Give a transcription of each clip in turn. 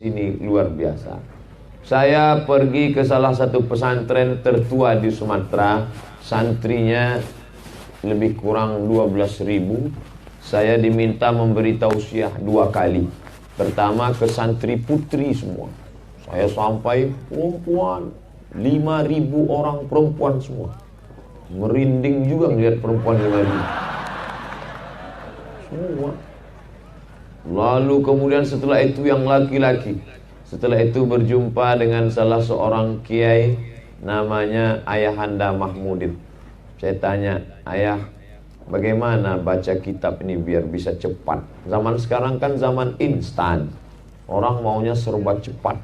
Ini luar biasa. Saya pergi ke salah satu pesantren tertua di Sumatera. Santrinya lebih kurang 12.000. Saya diminta memberi tausiah 2 kali. Pertama ke santri putri semua. Saya sampai perempuan, 5.000 orang perempuan semua. Merinding juga melihat perempuan 5.000 semua. Lalu kemudian setelah itu yang laki-laki. Setelah itu berjumpa dengan salah seorang kiai, namanya Ayahanda Mahmudin. Saya tanya, ayah, bagaimana baca kitab ini biar bisa cepat? Zaman sekarang kan zaman instan. Orang maunya serba cepat.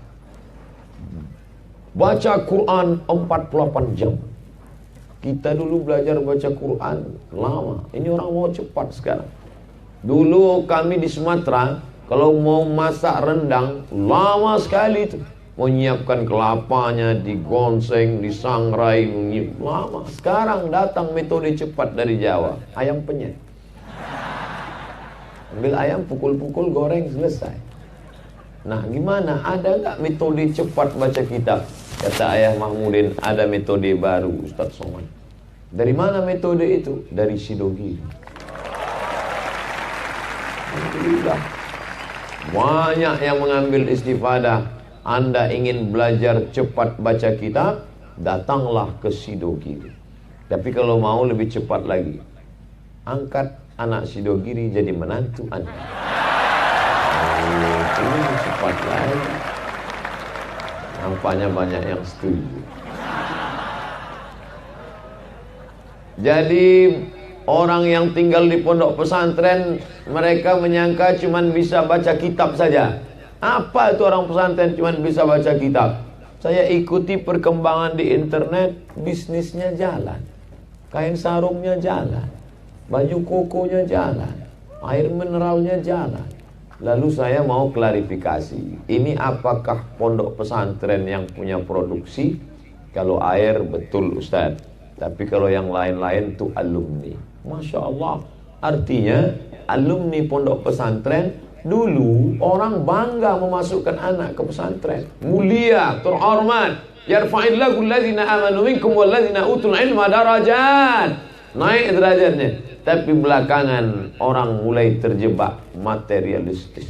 Baca Quran 48 jam. Kita dulu belajar baca Quran lama. Ini orang mau cepat sekarang. Dulu kami di Sumatera, kalau mau masak rendang, lama sekali itu. Menyiapkan kelapanya, digonseng, disangrai, lama. Sekarang datang metode cepat dari Jawa, ayam penyet. Ambil ayam, pukul-pukul, goreng, selesai. Nah, gimana? Ada nggak metode cepat baca kitab? Kata Ayah Mahmudin, ada metode baru, Ustaz Somad. Dari mana metode itu? Dari Sidogiri. Alhamdulillah. Banyak yang mengambil istifadah. Anda ingin belajar cepat baca kitab, datanglah ke Sidogiri. Tapi kalau mau lebih cepat lagi, angkat anak Sidogiri jadi menantu Anda. Ini cepat lagi. Nampaknya banyak yang setuju. Jadi orang yang tinggal di pondok pesantren, mereka menyangka cuman bisa baca kitab saja. Apa itu orang pesantren cuman bisa baca kitab? Saya ikuti perkembangan di internet, bisnisnya jalan. Kain sarungnya jalan. Baju kokonya jalan. Air mineralnya jalan. Lalu saya mau klarifikasi. Ini apakah pondok pesantren yang punya produksi? Kalau air betul Ustaz. Tapi kalau yang lain-lain itu alumni. Masya Allah. Artinya alumni pondok pesantren dulu orang bangga memasukkan anak ke pesantren. Mulia, terhormat. Yarfa'illahu allazina amanu minkum wallazina utul ilma darajat. Naik derajatnya. Tapi belakangan orang mulai terjebak materialistis.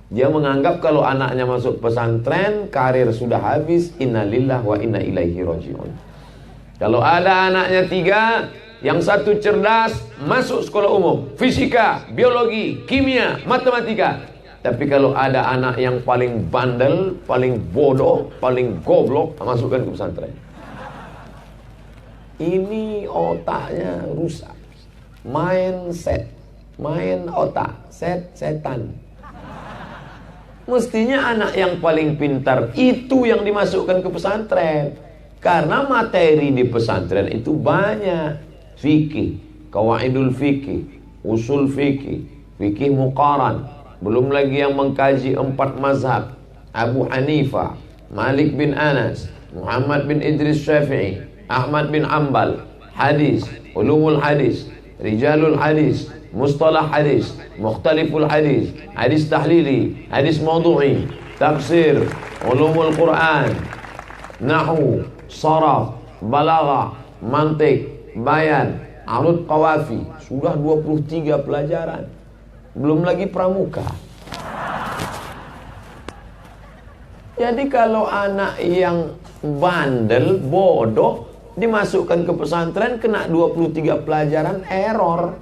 Dia menganggap kalau anaknya masuk pesantren, karir sudah habis. Innalillah wa inna ilaihi raji'un. Kalau ada anaknya 3, yang satu cerdas, masuk sekolah umum, fisika, biologi, kimia, matematika. Tapi kalau ada anak yang paling bandel, paling bodoh, paling goblok, masukkan ke pesantren. Ini otaknya rusak. Mindset, main otak, setan. Mestinya anak yang paling pintar itu yang dimasukkan ke pesantren. Karena materi di pesantren itu banyak. Fikih, kawaidul fikih, usul fikih, fikih muqaran. Belum lagi yang mengkaji 4 mazhab. Abu Hanifah, Malik bin Anas, Muhammad bin Idris Syafi'i, Ahmad bin Ambal, hadis, ulumul hadis, rijalul hadis, mustalah hadis, mukhtaliful hadis, hadis tahlili, hadis maudu'i, tafsir, ulumul Quran, nahwu, saraf, balaghah, mantik, bayan, arud qawafi. Sudah 23 pelajaran. Belum lagi pramuka. Jadi kalau anak yang bandel, bodoh dimasukkan ke pesantren, kena 23 pelajaran, error.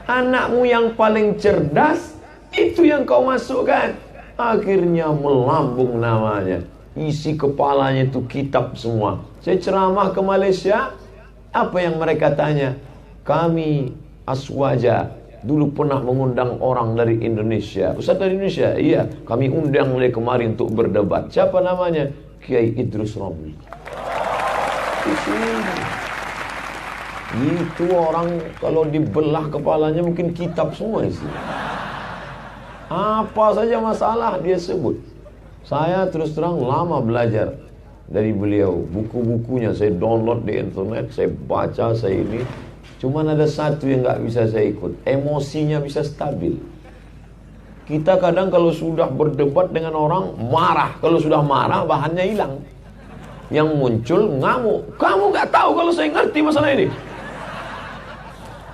Anakmu yang paling cerdas, itu yang kau masukkan. Akhirnya melambung namanya. Isi kepalanya itu kitab semua. Saya ceramah ke Malaysia, apa yang mereka tanya? Kami Aswaja dulu pernah mengundang orang dari Indonesia. Ustaz dari Indonesia? Iya, kami undang mulai kemarin untuk berdebat. Siapa namanya? Kiai Idrus Ramli. Itu orang kalau dibelah kepalanya mungkin kitab semua isi. Apa saja masalah dia sebut. Saya terus terang lama belajar dari beliau. Buku-bukunya saya download di internet, saya baca, saya ini. Cuman ada satu yang gak bisa saya ikut. Emosinya bisa stabil. Kita kadang kalau sudah berdebat dengan orang marah, kalau sudah marah bahannya hilang. Yang muncul ngamuk. Kamu gak tahu kalau saya ngerti masalah ini.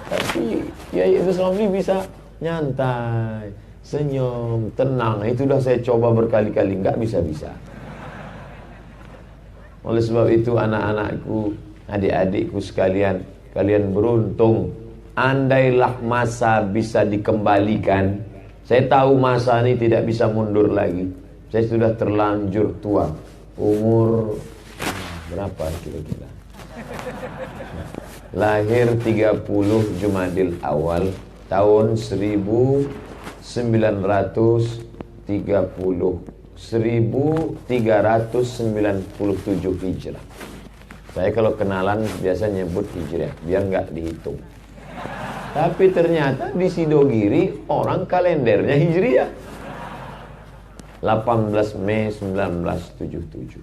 Tapi Kiai Idrus Ramli bisa nyantai, senyum, tenang. Itu sudah saya coba berkali-kali, nggak bisa-bisa. Oleh sebab itu anak-anakku, adik-adikku sekalian, kalian beruntung. Andailah masa bisa dikembalikan. Saya tahu masa ini tidak bisa mundur lagi. Saya sudah terlanjur tua. Umur berapa kira-kira? Lahir 30 Jumadil Awal tahun 1397 Hijrah. Saya kalau kenalan biasa nyebut Hijrah biar nggak dihitung. Tapi ternyata di Sidogiri orang kalendernya Hijriah. 18 Mei 1977.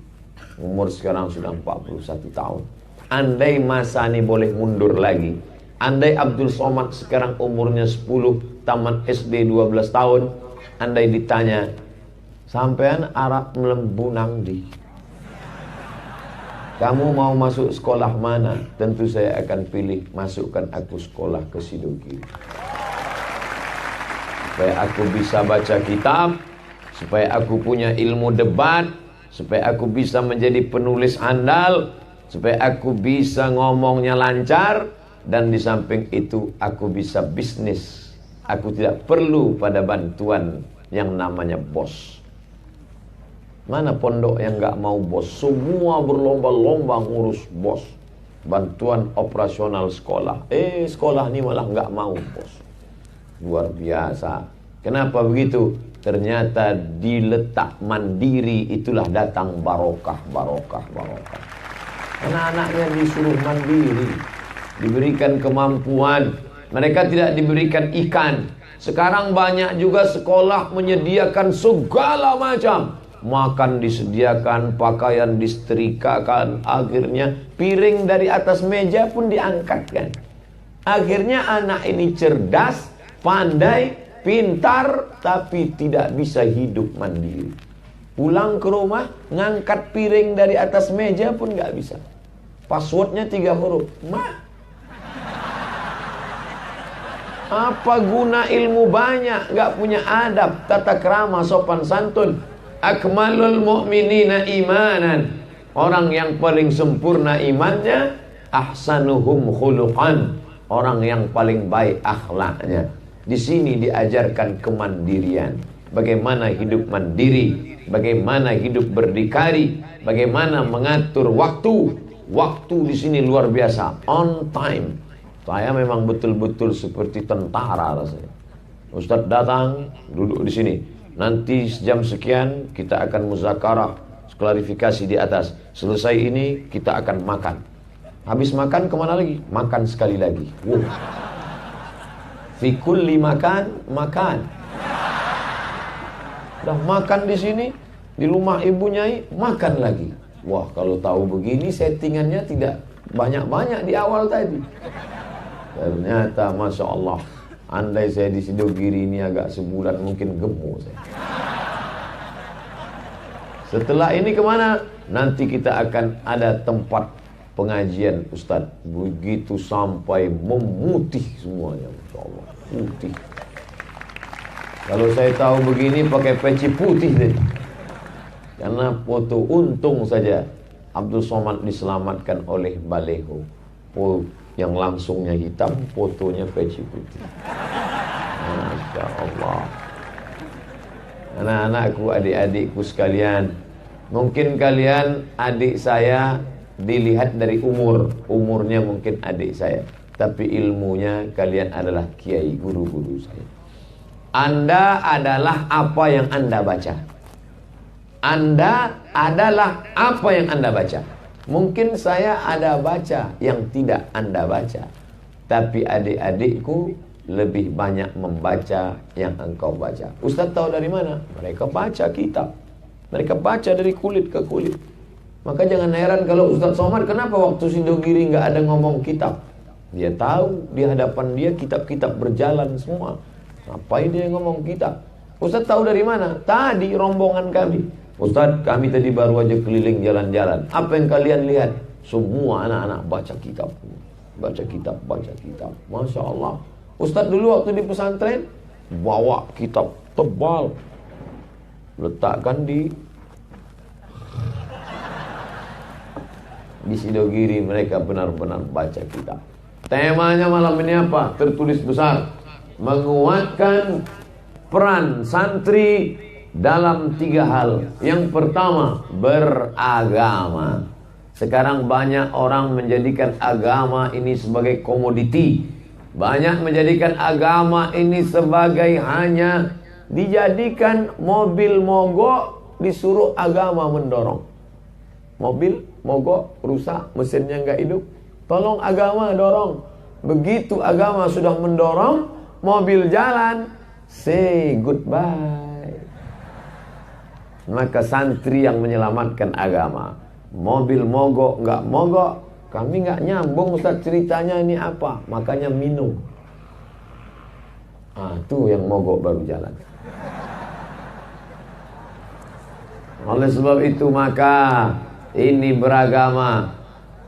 Umur sekarang sudah 41 tahun. Andai masa ini boleh mundur lagi, andai Abdul Somad sekarang umurnya 10, tamat SD 12 tahun, andai ditanya, sampean Arab melembunang di, kamu mau masuk sekolah mana? Tentu saya akan pilih masukkan aku sekolah ke Sidogiri. Supaya aku bisa baca kitab, supaya aku punya ilmu debat, supaya aku bisa menjadi penulis handal, supaya aku bisa ngomongnya lancar, dan di samping itu aku bisa bisnis. Aku tidak perlu pada bantuan yang namanya bos. Mana pondok yang gak mau bos? Semua berlomba-lomba ngurus bos. Bantuan operasional sekolah. Sekolah ini malah gak mau bos. Luar biasa. Kenapa begitu? Ternyata diletak mandiri itulah datang barokah. Anak-anaknya disuruh mandiri, diberikan kemampuan. Mereka tidak diberikan ikan. Sekarang banyak juga sekolah menyediakan segala macam. Makan disediakan, pakaian disetrikakan. Akhirnya piring dari atas meja pun diangkatkan. Akhirnya anak ini cerdas, pandai, pintar, tapi tidak bisa hidup mandiri. Pulang ke rumah, ngangkat piring dari atas meja pun gak bisa. Passwordnya 3 huruf. Apa guna ilmu banyak, gak punya adab, tata krama, sopan santun. Akmalul mu'minina imanan. Orang yang paling sempurna imannya, ahsanuhum khuluqan. Orang yang paling baik akhlaknya. Di sini diajarkan kemandirian. Bagaimana hidup mandiri, bagaimana hidup berdikari, bagaimana mengatur waktu. Waktu di sini luar biasa, on time. Saya memang betul-betul seperti tentara rasanya. Ustadz datang, duduk di sini. Nanti jam sekian kita akan muzakarah, klarifikasi di atas. Selesai ini kita akan makan. Habis makan kemana lagi? Makan sekali lagi. Wow. Fi kulli makan. Udah makan di sini, di rumah ibu Nyai, makan lagi. Wah, kalau tahu begini settingannya tidak banyak-banyak di awal tadi. Ternyata Masya Allah, andai saya di Sidogiri ini agak sebulan mungkin gemuk saya. Setelah ini kemana? Nanti kita akan ada tempat pengajian Ustadz. Begitu sampai memutih semuanya, Masya Allah, putih. Kalau saya tahu begini pakai peci putih deh. Karena foto, untung saja Abdul Somad diselamatkan oleh Baleho. Yang langsungnya hitam, fotonya peci putih. Masya Allah. Anak-anakku, adik-adikku sekalian, mungkin kalian adik saya dilihat dari umurnya mungkin adik saya, tapi ilmunya kalian adalah kiai, guru-guru saya. Anda adalah apa yang Anda baca. Anda adalah apa yang Anda baca. Mungkin saya ada baca yang tidak Anda baca, tapi adik-adikku lebih banyak membaca yang engkau baca. Ustaz tahu dari mana? Mereka baca kitab. Mereka baca dari kulit ke kulit. Maka jangan heran kalau Ustaz Somad kenapa waktu Sidogiri nggak ada ngomong kitab. Dia tahu di hadapan dia kitab-kitab berjalan semua. Ngapain dia ngomong kitab? Ustaz tahu dari mana? Tadi rombongan kami. Ustaz, kami tadi baru aja keliling jalan-jalan. Apa yang kalian lihat? Semua anak-anak baca kitab. Baca kitab, baca kitab. Masya Allah. Ustaz dulu waktu di pesantren bawa kitab tebal, letakkan di Sidogiri. Mereka benar-benar baca kitab. Temanya malam ini apa? Tertulis besar, menguatkan peran santri dalam 3 hal. Yang pertama, beragama. Sekarang banyak orang menjadikan agama ini sebagai komoditi. Banyak menjadikan agama ini sebagai hanya dijadikan mobil mogok, disuruh agama mendorong. Mobil mogok, rusak, mesinnya nggak hidup, tolong agama dorong. Begitu agama sudah mendorong, mobil jalan, say goodbye. Maka santri yang menyelamatkan agama. Mobil mogok, nggak mogok, kami nggak nyambung Ustaz ceritanya ini apa, makanya minum. Tuh yang mogok baru jalan. Oleh sebab itu maka ini beragama,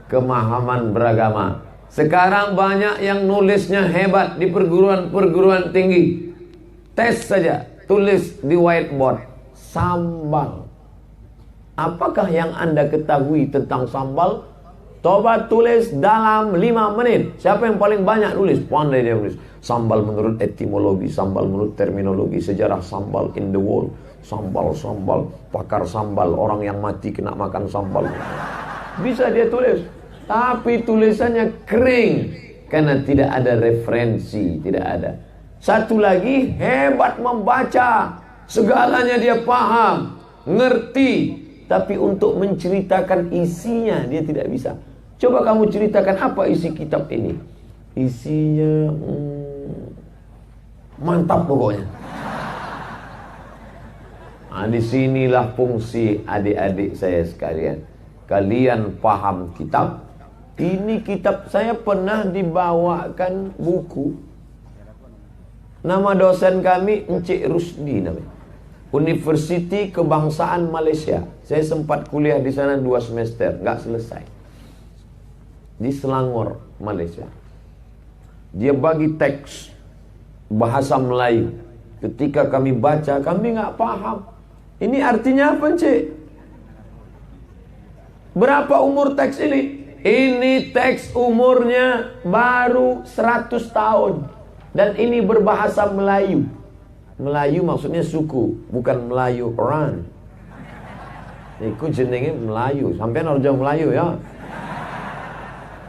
kemahaman beragama. Sekarang banyak yang nulisnya hebat di perguruan tinggi. Tes saja, tulis di whiteboard, sambal. Apakah yang Anda ketahui tentang sambal? Coba tulis dalam 5 menit. Siapa yang paling banyak nulis? Pandai dia nulis. Sambal menurut etimologi, sambal menurut terminologi, sejarah sambal in the world. Sambal, pakar sambal, orang yang mati kena makan sambal. Bisa dia tulis. Tapi tulisannya kering. Karena tidak ada referensi, tidak ada. Satu lagi, hebat membaca. Segalanya dia paham, ngerti. Tapi untuk menceritakan isinya dia tidak bisa. Coba kamu ceritakan apa isi kitab ini. Isinya mantap pokoknya. Disinilah fungsi adik-adik saya sekalian. Kalian paham kitab. Ini kitab saya pernah dibawakan buku. Nama dosen kami Encik Rusdi namanya. Universiti Kebangsaan Malaysia. Saya sempat kuliah di sana 2 semester, nggak selesai. Di Selangor, Malaysia. Dia bagi teks bahasa Melayu. Ketika kami baca, kami nggak paham. Ini artinya apa, Encik? Berapa umur teks ini? Ini teks umurnya baru 100 tahun. Dan ini berbahasa Melayu. Melayu maksudnya suku, bukan Melayu orang. Iku jenenge Melayu. Sampai orang Melayu ya.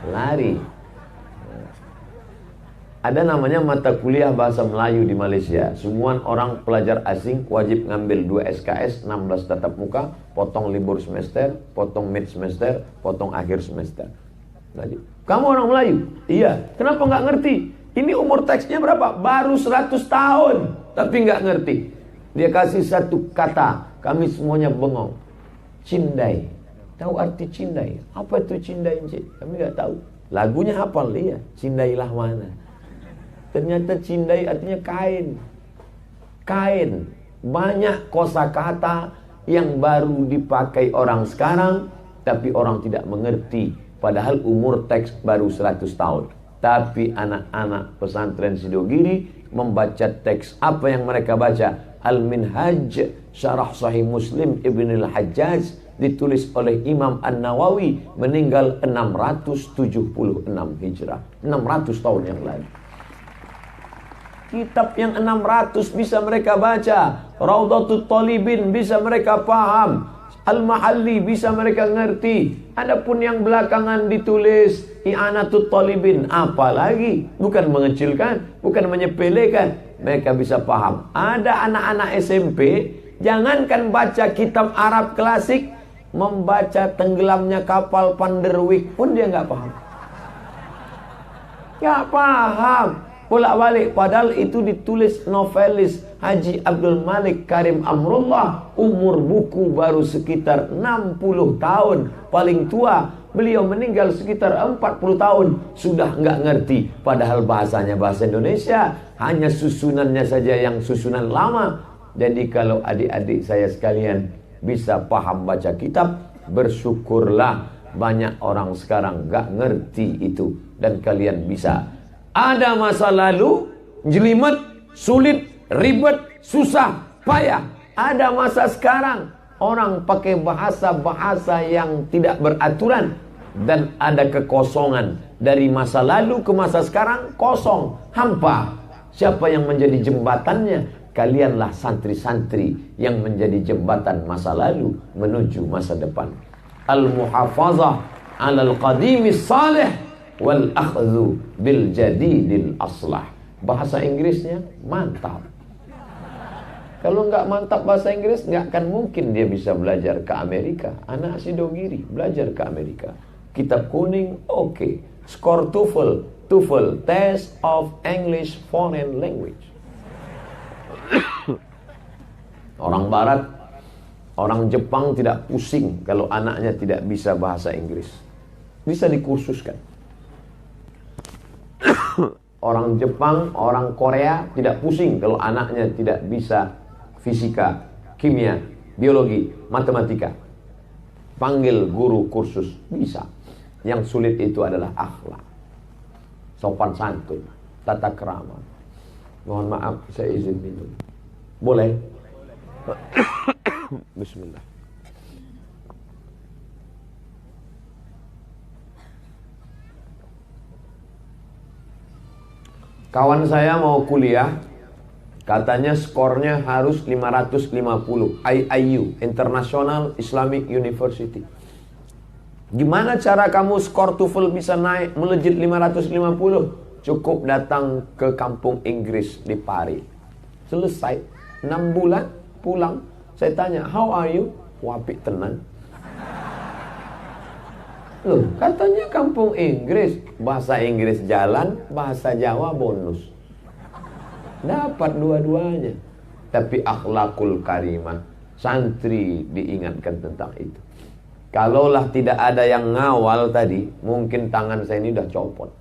Lari. Ada namanya mata kuliah bahasa Melayu di Malaysia. Semua orang pelajar asing wajib ngambil 2 SKS, 16 tatap muka, potong libur semester, potong mid semester, potong akhir semester. Kamu orang Melayu? Iya. Kenapa nggak ngerti? Ini umur teksnya berapa? Baru 100 tahun. Tapi nggak ngerti. Dia kasih satu kata. Kami semuanya bengong. Cindai. Tahu arti cindai? Apa itu cindai, Encik? Kami nggak tahu. Lagunya hafal, iya. Cindailah mana? Ternyata cindai artinya kain. Kain. Banyak kosakata yang baru dipakai orang sekarang. Tapi orang tidak mengerti. Padahal umur teks baru 100 tahun. Tapi anak-anak pesantren Sidogiri membaca teks. Apa yang mereka baca? Al-Minhaj Syarah Sahih Muslim Ibn al-Hajjaj, ditulis oleh Imam An-Nawawi, meninggal 676 Hijrah, 600 tahun yang lalu. Kitab yang 600 bisa mereka baca. Raudhatul Talibin bisa mereka paham. Al-Mahalli bisa mereka ngerti. Adapun yang belakangan ditulis I'anatul Talibin, apalagi bukan mengecilkan, bukan menyepelekan, mereka bisa paham. Ada anak-anak SMP, jangankan baca kitab Arab klasik, membaca tenggelamnya kapal Panderwick pun dia nggak paham. Nggak paham. Bolak-balik, padahal itu ditulis novelis Haji Abdul Malik Karim Amrullah. Umur buku baru sekitar 60 tahun. Paling tua, beliau meninggal sekitar 40 tahun. Sudah nggak ngerti. Padahal bahasanya bahasa Indonesia. Hanya susunannya saja yang susunan lama. Jadi kalau adik-adik saya sekalian bisa paham baca kitab, bersyukurlah. Banyak orang sekarang gak ngerti itu, dan kalian bisa. Ada masa lalu jelimet, sulit, ribet, susah, payah. Ada masa sekarang orang pakai bahasa-bahasa yang tidak beraturan, dan ada kekosongan. Dari masa lalu ke masa sekarang kosong, hampa. Siapa yang menjadi jembatannya? Kalianlah santri-santri yang menjadi jembatan masa lalu menuju masa depan. Al-muhafazah 'alal qadimis salih wal akhdhu bil jadidil aslah. Bahasa Inggrisnya mantap. Kalau nggak mantap bahasa Inggris, nggak akan mungkin dia bisa belajar ke Amerika. Anak Sidogiri belajar ke Amerika. Kitab kuning, oke. Skor TOEFL, Test of English Foreign Language. Orang Barat, orang Jepang tidak pusing kalau anaknya tidak bisa bahasa Inggris. Bisa dikursuskan. Orang Jepang, orang Korea tidak pusing kalau anaknya tidak bisa fisika, kimia, biologi, matematika. Panggil guru kursus, bisa. Yang sulit itu adalah akhlak, sopan santun, tata krama. Mohon maaf, saya izin minum. Boleh? Bismillah. Kawan saya mau kuliah, katanya skornya harus 550 IIU, International Islamic University. Gimana cara kamu skor TOEFL bisa naik melejit 550? Cukup datang ke kampung Inggris di Paris. Selesai 6 bulan pulang. Saya tanya, how are you? Wapik tenan. Loh, katanya kampung Inggris, bahasa Inggris jalan, bahasa Jawa bonus. Dapat dua-duanya. Tapi akhlakul karimah, santri diingatkan tentang itu. Kalaulah tidak ada yang ngawal tadi, mungkin tangan saya ini udah copot.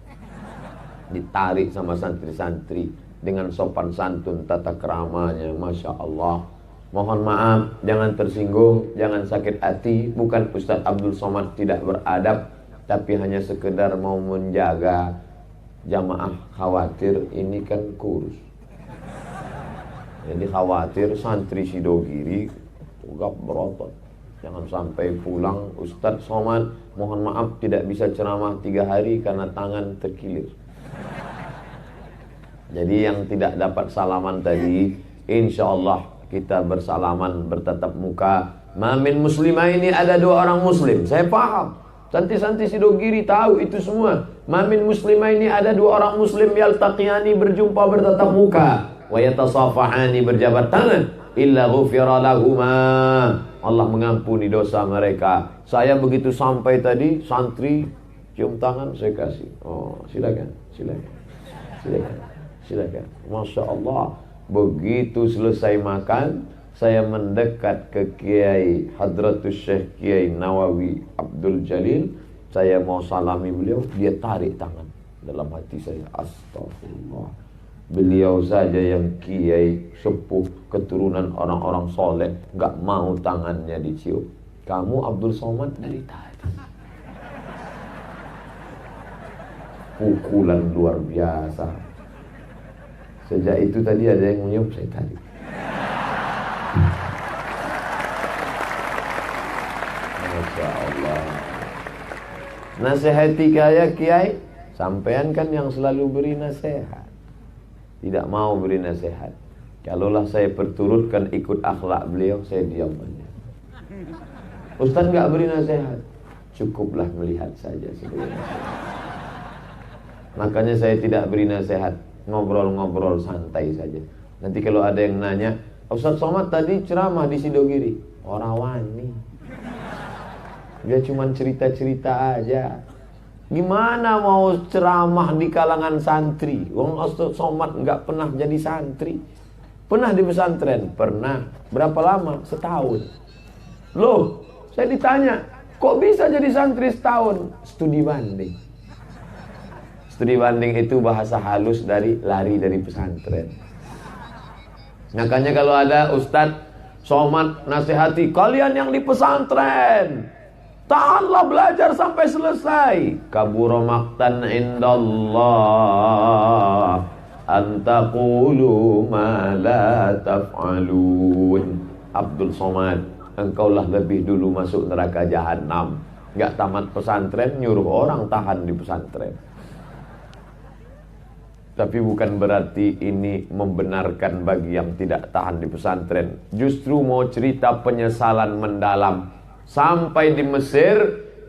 Ditarik sama santri-santri dengan sopan santun, tata keramanya, Masya Allah. Mohon maaf, jangan tersinggung, jangan sakit hati. Bukan Ustadz Abdul Somad tidak beradab, tapi hanya sekedar mau menjaga jamaah. Khawatir ini kan kurus, jadi khawatir santri Sidogiri gak berotot. Jangan sampai pulang, Ustadz Somad mohon maaf tidak bisa ceramah 3 hari karena tangan terkilir. Jadi yang tidak dapat salaman tadi, insya Allah kita bersalaman, bertatap muka. Mamin muslimah ini ada 2 orang muslim. Saya paham, santri-santri Sidogiri tahu itu semua. Mamin muslimah ini ada 2 orang muslim, yaltaqiyani, berjumpa bertatap muka, wa yatasafahani, berjabat tangan, illa ghufira lahuma, Allah mengampuni dosa mereka. Saya begitu sampai tadi, santri cium tangan, saya kasih. Oh, silakan. Masya Allah. Begitu selesai makan, saya mendekat ke Kiai Hadratus Syekh Kiai Nawawi Abdul Jalil. Saya mau salami beliau, dia tarik tangan. Dalam hati saya, astagfirullah. Beliau saja yang kiai sepuh, keturunan orang-orang soleh, gak mau tangannya dicium. Kamu Abdul Somad dari tadi. Pukulan luar biasa. Sejak itu tadi ada yang menyium saya tadi. Masya Allah. Nasihati kaya kiai, sampean kan yang selalu beri nasihat, tidak mau beri nasihat. Kalaulah saya berturutkan ikut akhlak beliau, saya diam aja. Ustaz nggak beri nasihat, cukuplah melihat saja sebenarnya. Makanya saya tidak beri nasihat, ngobrol-ngobrol santai saja. Nanti kalau ada yang nanya, Ustaz Somad tadi ceramah di Sidogiri, orang wani, dia cuma cerita-cerita aja. Gimana mau ceramah di kalangan santri? Wong Ustaz Somad nggak pernah jadi santri. Pernah di pesantren? Pernah. Berapa lama? Setahun. Loh, saya ditanya, kok bisa jadi santri setahun? Studi banding. Studi banding itu bahasa halus dari lari dari pesantren. Makanya kalau ada Ustadz Somad nasihati, kalian yang di pesantren, tahanlah belajar sampai selesai. Kabura maqtan indallah antaqulu ma la taf'alun. Abdul Somad, engkaulah lebih dulu masuk neraka jahanam. Gak tamat pesantren, nyuruh orang tahan di pesantren. Tapi bukan berarti ini membenarkan bagi yang tidak tahan di pesantren. Justru mau cerita penyesalan mendalam. Sampai di Mesir,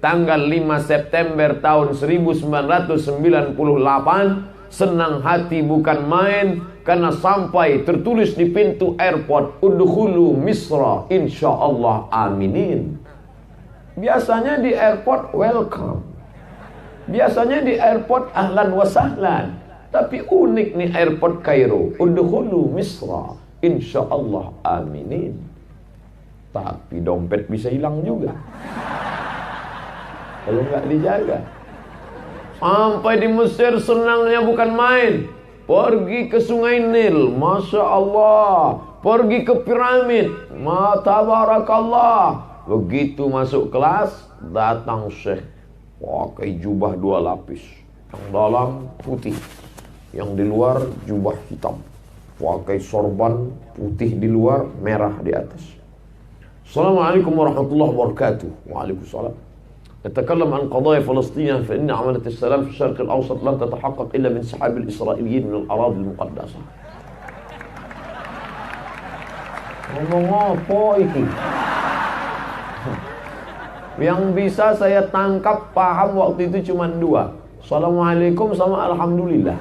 tanggal 5 September tahun 1998, senang hati bukan main, karena sampai tertulis di pintu airport, udkhulu Misra insyaallah aminin. Biasanya di airport welcome, biasanya di airport ahlan wa sahlan. Tapi unik nih airport Kairo, udkhulu Misra insyaallah aminin. Tapi dompet bisa hilang juga kalau nggak dijaga. Sampai di Mesir senangnya bukan main. Pergi ke Sungai Nil, Masya Allah. Pergi ke piramid, Tabarakallah. Begitu masuk kelas, datang Syekh pakai jubah 2 lapis, yang dalam putih, yang di luar jubah hitam, pakai sorban putih di luar, merah di atas. Assalamualaikum warahmatullahi wabarakatuh. Waalaikumsalam. نتكلم عن قضايا فلسطين فإن عملية السلام في الشرق الأوسط لن تتحقق إلا بانسحاب الإسرائيليين من الأراضي المقدسة. Ngomong apa itu? Yang bisa saya tangkap paham waktu itu cuma 2. Assalamualaikum sama alhamdulillah.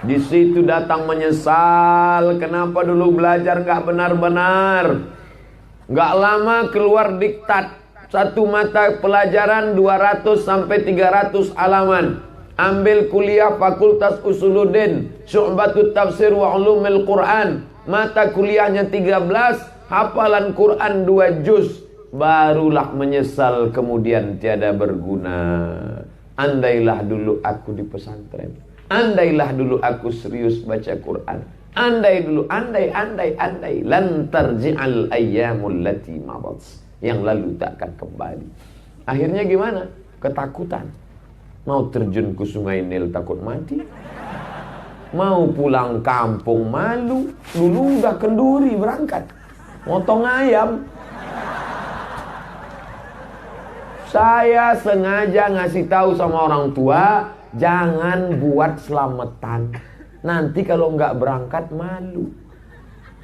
Di situ datang menyesal, kenapa dulu belajar nggak benar-benar. Nggak lama keluar diktat. Satu mata pelajaran 200 sampai 300 halaman. Ambil kuliah Fakultas Usuluddin, Syu'batut Tafsir wa Ulumil Quran. Mata kuliahnya 13, hafalan Quran 2 juz. Barulah menyesal kemudian tiada berguna. Andailah dulu aku di pesantren. Andailah dulu aku serius baca Quran. Andai dulu, andai. Lan tarji'al ayyamul lati madat. Yang lalu tak akan kembali. Akhirnya gimana? Ketakutan. Mau terjun ke Sungai Nil takut mati. Mau pulang kampung malu. Dulu udah kenduri berangkat, motong ayam. Saya sengaja ngasih tahu sama orang tua, jangan buat selamatan. Nanti kalau nggak berangkat malu.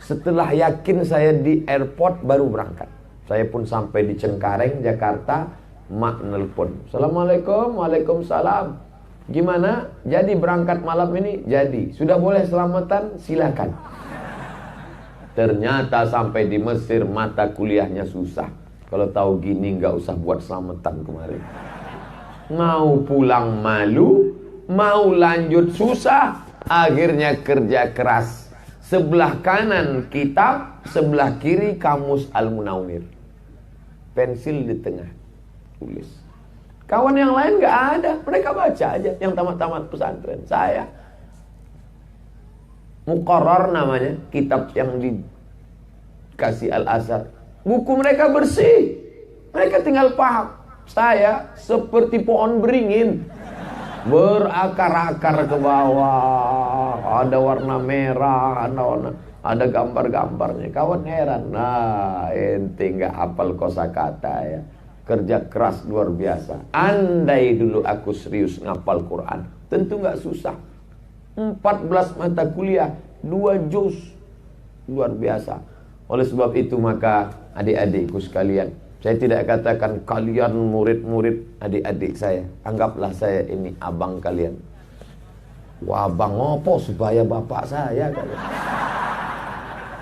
Setelah yakin saya di airport baru berangkat. Saya pun sampai di Cengkareng, Jakarta. Mak nelpon, Assalamualaikum. Waalaikumsalam. Gimana? Jadi berangkat malam ini? Jadi. Sudah boleh selamatan? Silakan. Ternyata sampai di Mesir mata kuliahnya susah. Kalau tahu gini nggak usah buat selamatan kemarin. Mau pulang malu, mau lanjut susah. Akhirnya kerja keras. Sebelah kanan kitab, sebelah kiri kamus Al-Munawwir. Pensil di tengah, tulis. Kawan yang lain nggak ada, mereka baca aja yang tamat-tamat pesantren. Saya Muqarrar namanya, kitab yang dikasih Al-Azhar. Buku mereka bersih, mereka tinggal paham. Saya seperti pohon beringin, berakar-akar ke bawah. Ada warna merah, ada gambar-gambarnya. Kawan heran, nah ente nggak hafal kosakata ya. Kerja keras luar biasa. Andai dulu aku serius ngapal Quran, tentu nggak susah. 14 mata kuliah, 2 juz, luar biasa. Oleh sebab itu maka adik-adikku sekalian, saya tidak katakan kalian murid-murid adik-adik saya. Anggaplah saya ini abang kalian. Wah abang ngopo supaya bapak saya kalian.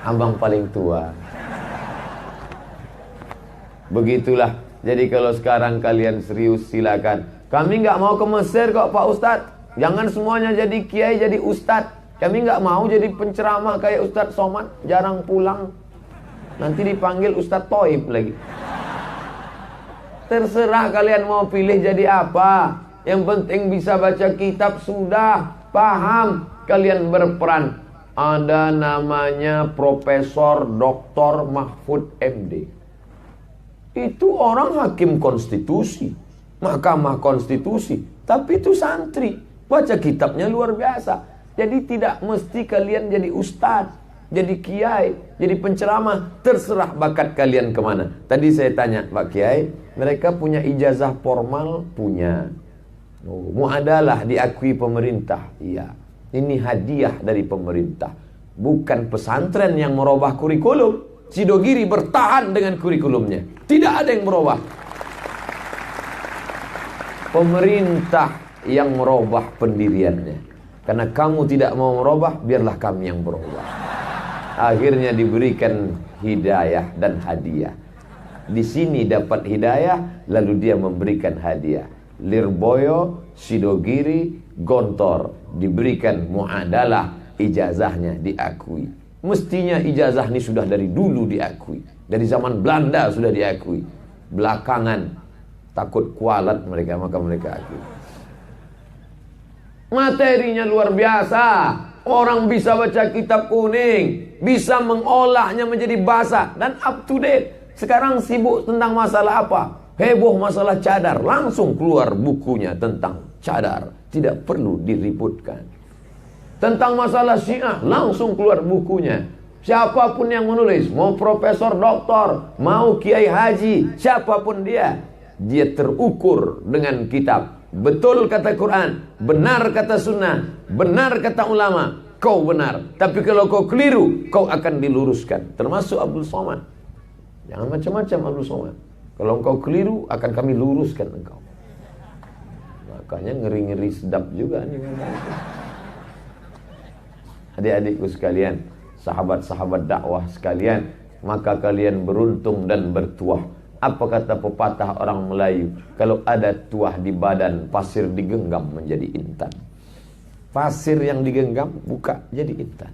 Abang paling tua. Begitulah. Jadi kalau sekarang kalian serius silakan. Kami nggak mau ke Mesir kok Pak Ustadz. Jangan semuanya jadi kiai, jadi ustadz. Kami nggak mau jadi penceramah kayak Ustadz Somad, jarang pulang. Nanti dipanggil Ustadz Toib lagi. Terserah kalian mau pilih jadi apa. Yang penting bisa baca kitab sudah, paham. Kalian berperan. ada namanya Profesor Dr. Mahfud MD. Itu orang hakim konstitusi, Mahkamah Konstitusi, tapi itu santri, baca kitabnya luar biasa. Jadi tidak mesti kalian jadi ustadz, jadi kiai, jadi penceramah, terserah bakat kalian kemana. Tadi saya tanya Pak Kiai, mereka punya ijazah formal? Punya. Muadalah diakui pemerintah? Iya. Ini hadiah dari pemerintah. Bukan pesantren yang merubah kurikulum. Sidogiri bertahan dengan kurikulumnya. Tidak ada yang merubah. Pemerintah yang merubah pendiriannya. Karena kamu tidak mau merubah, biarlah kami yang berubah. Akhirnya diberikan hidayah dan hadiah. Di sini dapat hidayah, lalu dia memberikan hadiah. Lirboyo, Sidogiri, Gontor diberikan muadalah, ijazahnya diakui. Mestinya ijazah ini sudah dari dulu diakui. Dari zaman Belanda sudah diakui. Belakangan takut kualat mereka, maka mereka akui. Materinya luar biasa. Orang bisa baca kitab kuning, bisa mengolahnya menjadi bahasa dan up to date. Sekarang sibuk tentang masalah apa? Heboh masalah cadar, langsung keluar bukunya tentang cadar, tidak perlu diributkan. Tentang masalah Syiah, langsung keluar bukunya. Siapapun yang menulis, mau profesor doktor, mau kiai haji, siapapun dia terukur dengan kitab. Betul kata Quran, benar kata sunnah, benar kata ulama, kau benar. Tapi kalau kau keliru, kau akan diluruskan. Termasuk Abdul Somad. Jangan macam-macam Abdul Somad. Kalau engkau keliru, akan kami luruskan engkau. Makanya ngeri-ngeri sedap juga nih. Adik-adikku sekalian, sahabat-sahabat dakwah sekalian, maka kalian beruntung dan bertuah. Apa kata pepatah orang Melayu? Kalau ada tuah di badan, pasir digenggam menjadi intan. Pasir yang digenggam buka jadi intan.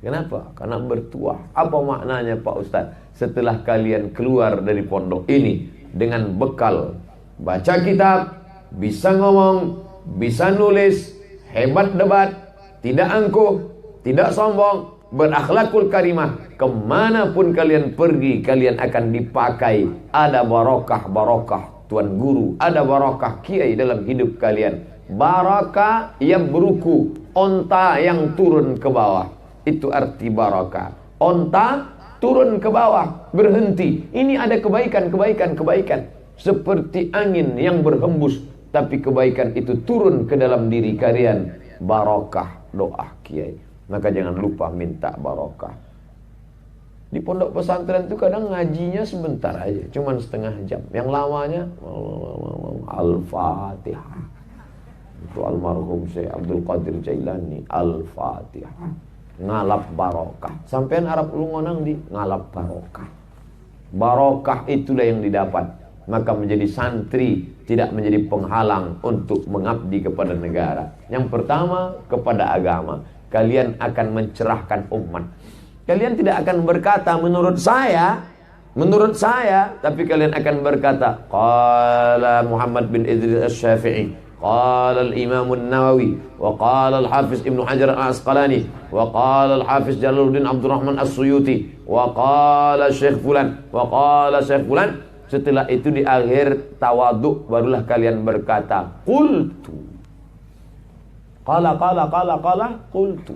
Kenapa? Karena bertuah. Apa maknanya Pak Ustaz? Setelah kalian keluar dari pondok ini dengan bekal baca kitab, bisa ngomong, bisa nulis, hebat debat, tidak angkuh, tidak sombong, berakhlakul karimah, kemanapun kalian pergi, kalian akan dipakai. Ada barokah Tuan Guru, ada barokah kiai dalam hidup kalian. Barakah yang beruku, onta yang turun ke bawah. Itu arti barakah. Onta turun ke bawah, berhenti. Ini ada kebaikan. Seperti angin yang berhembus, tapi kebaikan itu turun ke dalam diri kalian. Barakah doa kiai. Maka jangan lupa minta barakah. Di pondok pesantren itu kadang ngajinya sebentar aja, cuman setengah jam. Yang lamanya Al-Fatihah. Itu almarhum Syekh Abdul Qadir Jailani, Al-Fatihah. Ngalap barokah. Sampean Arab lu ngonang di ngalap barokah. Barokah itulah yang didapat. Maka menjadi santri tidak menjadi penghalang untuk mengabdi kepada negara. Yang pertama, kepada agama. Kalian akan mencerahkan umat. Kalian tidak akan berkata menurut saya, tapi kalian akan berkata qala Muhammad bin Idris Asy-Syafi'i, qala al-Imam an-Nawawi, wa qala al-Hafiz Ibnu Hajar al-Asqalani, wa qala al-Hafiz Jalaluddin Abdurrahman As-Suyuti, wa qala Syekh fulan, wa qala Syekh fulan. Setelah itu di akhir tawaduk barulah kalian berkata qultu. Qala qultu.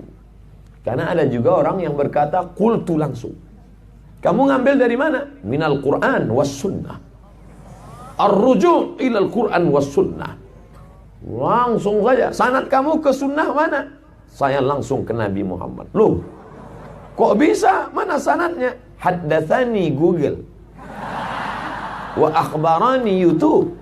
Karena ada juga orang yang berkata qultu langsung. Kamu ngambil dari mana? Minal Quran was sunnah. Ar-ruju' ilal Quran was sunnah. Langsung saja. Sanad kamu ke sunnah mana? Saya langsung ke Nabi Muhammad. Loh, kok bisa? Mana sanadnya? Haddatsani Google, wa akhbarani YouTube.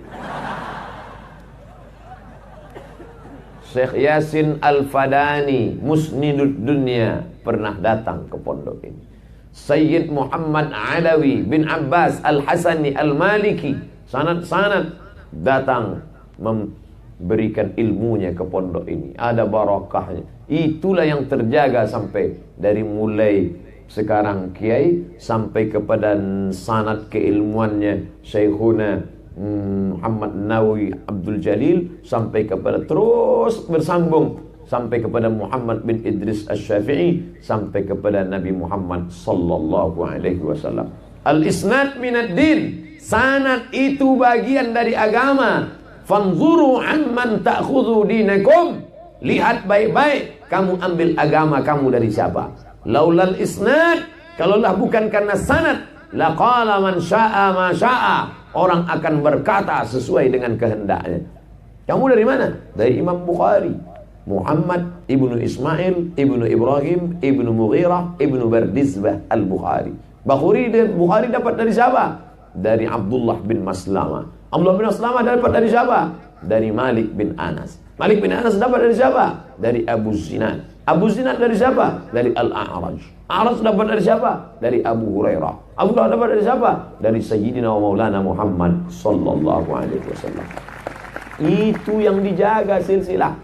Syekh Yasin Al-Fadani, Musnidud Dunya, pernah datang ke pondok ini. Sayyid Muhammad Alawi bin Abbas Al-Hasani Al-Maliki, sanad-sanad datang memberikan ilmunya ke pondok ini. Ada barakahnya. Itulah yang terjaga sampai dari mulai sekarang kiai sampai kepada sanad keilmuannya Syekhuna Muhammad Nawawi Abdul Jalil, sampai kepada terus bersambung sampai kepada Muhammad bin Idris Asy-Syafi'i, sampai kepada Nabi Muhammad sallallahu alaihi wasallam. Al-isnad minad din, sanad itu bagian dari agama. Fanzuru amman ta'khudhu dinakum, lihat baik-baik kamu ambil agama kamu dari siapa. Laulal isnad, kalaulah bukan karena sanad, laqala man syaa ma syaa, orang akan berkata sesuai dengan kehendaknya. Kamu dari mana? Dari Imam Bukhari, Muhammad ibnu Ismail ibnu Ibrahim ibnu Mughirah ibnu Bardizbah al-Bukhari. Bukhari dapat dari siapa? Dari Abdullah bin Maslamah. Abdullah bin Maslamah dapat dari siapa? Dari Malik bin Anas. Malik bin Anas dapat dari siapa? Dari Abu Zinad. Abu Zinad dari siapa? Dari Al-A'raj. A'raj dapat dari siapa? Dari Abu Hurairah. Abu Hurairah dapat dari siapa? Dari Sayyidina wa Maulana Muhammad sallallahu alaihi wasallam. Itu yang dijaga silsilah.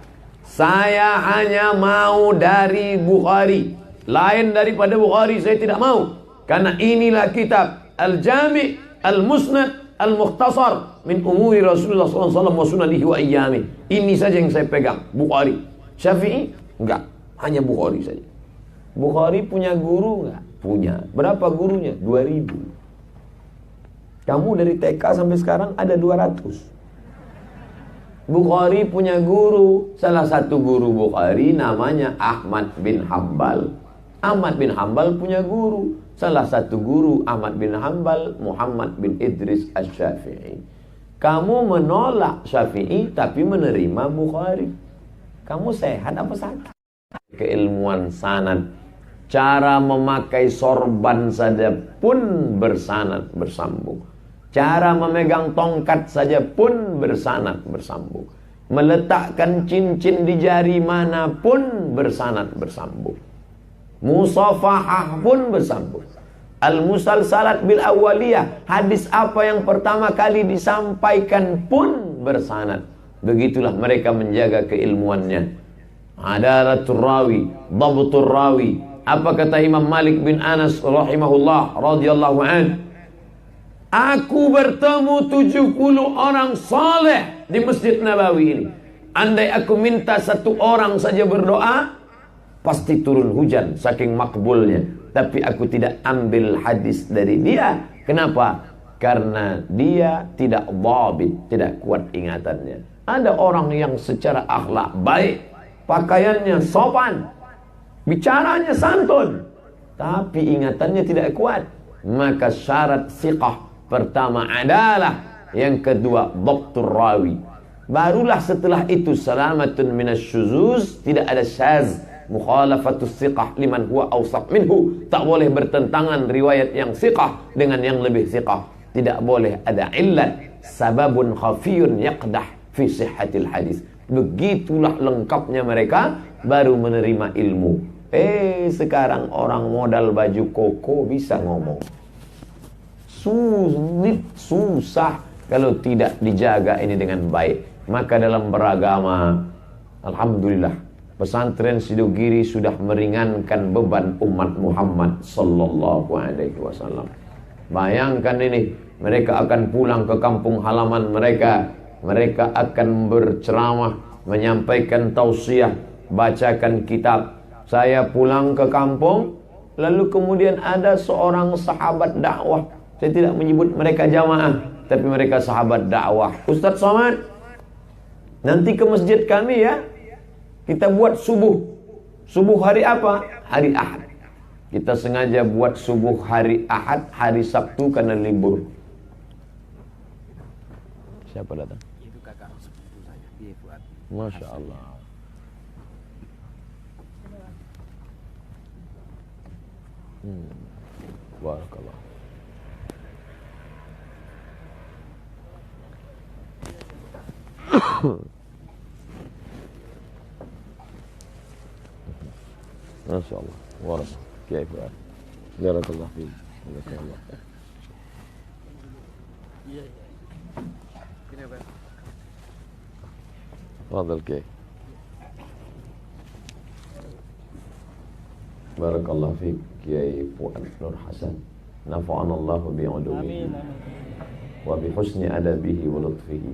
Saya hanya mau dari Bukhari. Lain daripada Bukhari saya tidak mau. Karena inilah kitab Al-Jami' Al-Musnad Al-Mukhtasar min umuri Rasulullah SAW wa sunanihi wa iyami. Ini saja yang saya pegang, Bukhari. Syafi'i? Enggak, hanya Bukhari saja. Bukhari punya guru enggak? Punya. Berapa gurunya? 2000. Kamu dari TK sampai sekarang ada 200. Bukhari punya guru. Salah satu guru Bukhari namanya Ahmad bin Hanbal. Ahmad bin Hanbal punya guru. Salah satu guru Ahmad bin Hanbal Muhammad bin Idris Asy-Syafi'i. Kamu menolak Syafi'i tapi menerima Bukhari. Kamu sehat apa sakit? Keilmuan sanad, cara memakai sorban saja pun bersanad bersambung. Cara memegang tongkat saja pun bersanad bersambung. Meletakkan cincin di jari mana pun bersanad bersambung. Musafahah pun bersambung. Al-musalsalat bil awaliyah, hadis apa yang pertama kali disampaikan pun bersanad. Begitulah mereka menjaga keilmuannya. Adalatul rawi, dhabtul rawi. Apa kata Imam Malik bin Anas rahimahullah radhiyallahu an? Aku bertemu 70 orang saleh di Masjid Nabawi ini. Andai aku minta satu orang saja berdoa, pasti turun hujan saking makbulnya. Tapi aku tidak ambil hadis dari dia. Kenapa? Karena dia tidak dhabit, tidak kuat ingatannya. Ada orang yang secara akhlak baik, pakaiannya sopan, bicaranya santun, tapi ingatannya tidak kuat. Maka syarat siqah pertama adalah, yang kedua dhabtur rawi. Barulah setelah itu salamatun minasyuzuz, tidak ada syaz. Mukhalafatus siqah liman huwa awsaq minhu, tak boleh bertentangan riwayat yang siqah dengan yang lebih siqah. Tidak boleh ada illat, sababun khafiyun yaqdah fi sihhatil hadis. Begitulah lengkapnya mereka baru menerima ilmu. Sekarang orang modal baju koko bisa ngomong. Sulit, susah kalau tidak dijaga ini dengan baik. Maka dalam beragama, alhamdulillah, pesantren Sidogiri sudah meringankan beban umat Muhammad sallallahu alaihi wasallam. Bayangkan ini, mereka akan pulang ke kampung halaman mereka. Mereka akan berceramah, menyampaikan tausiah, bacakan kitab. Saya pulang ke kampung, lalu kemudian ada seorang sahabat dakwah. Saya tidak menyebut mereka jamaah, tapi mereka sahabat dakwah. Ustaz Somad, nanti ke masjid kami ya. Kita buat subuh. Subuh hari apa? Hari Ahad. Kita sengaja buat subuh hari Ahad, hari Sabtu karena libur. Siapa datang? Itu kakak sepupu saya, dia buat. Masya Allah. Barakallah. Masya Allah. Warahmatullahi wabarakatuh. Barakallah fiik. Barakallah. Iya. Ini apa? Fadal Kiai. Barakallah fiik Kiai Fuad Nur Hasan. Nafa'ana Allah bi'ulumihi wa bi husni adabihi wa lutfihi.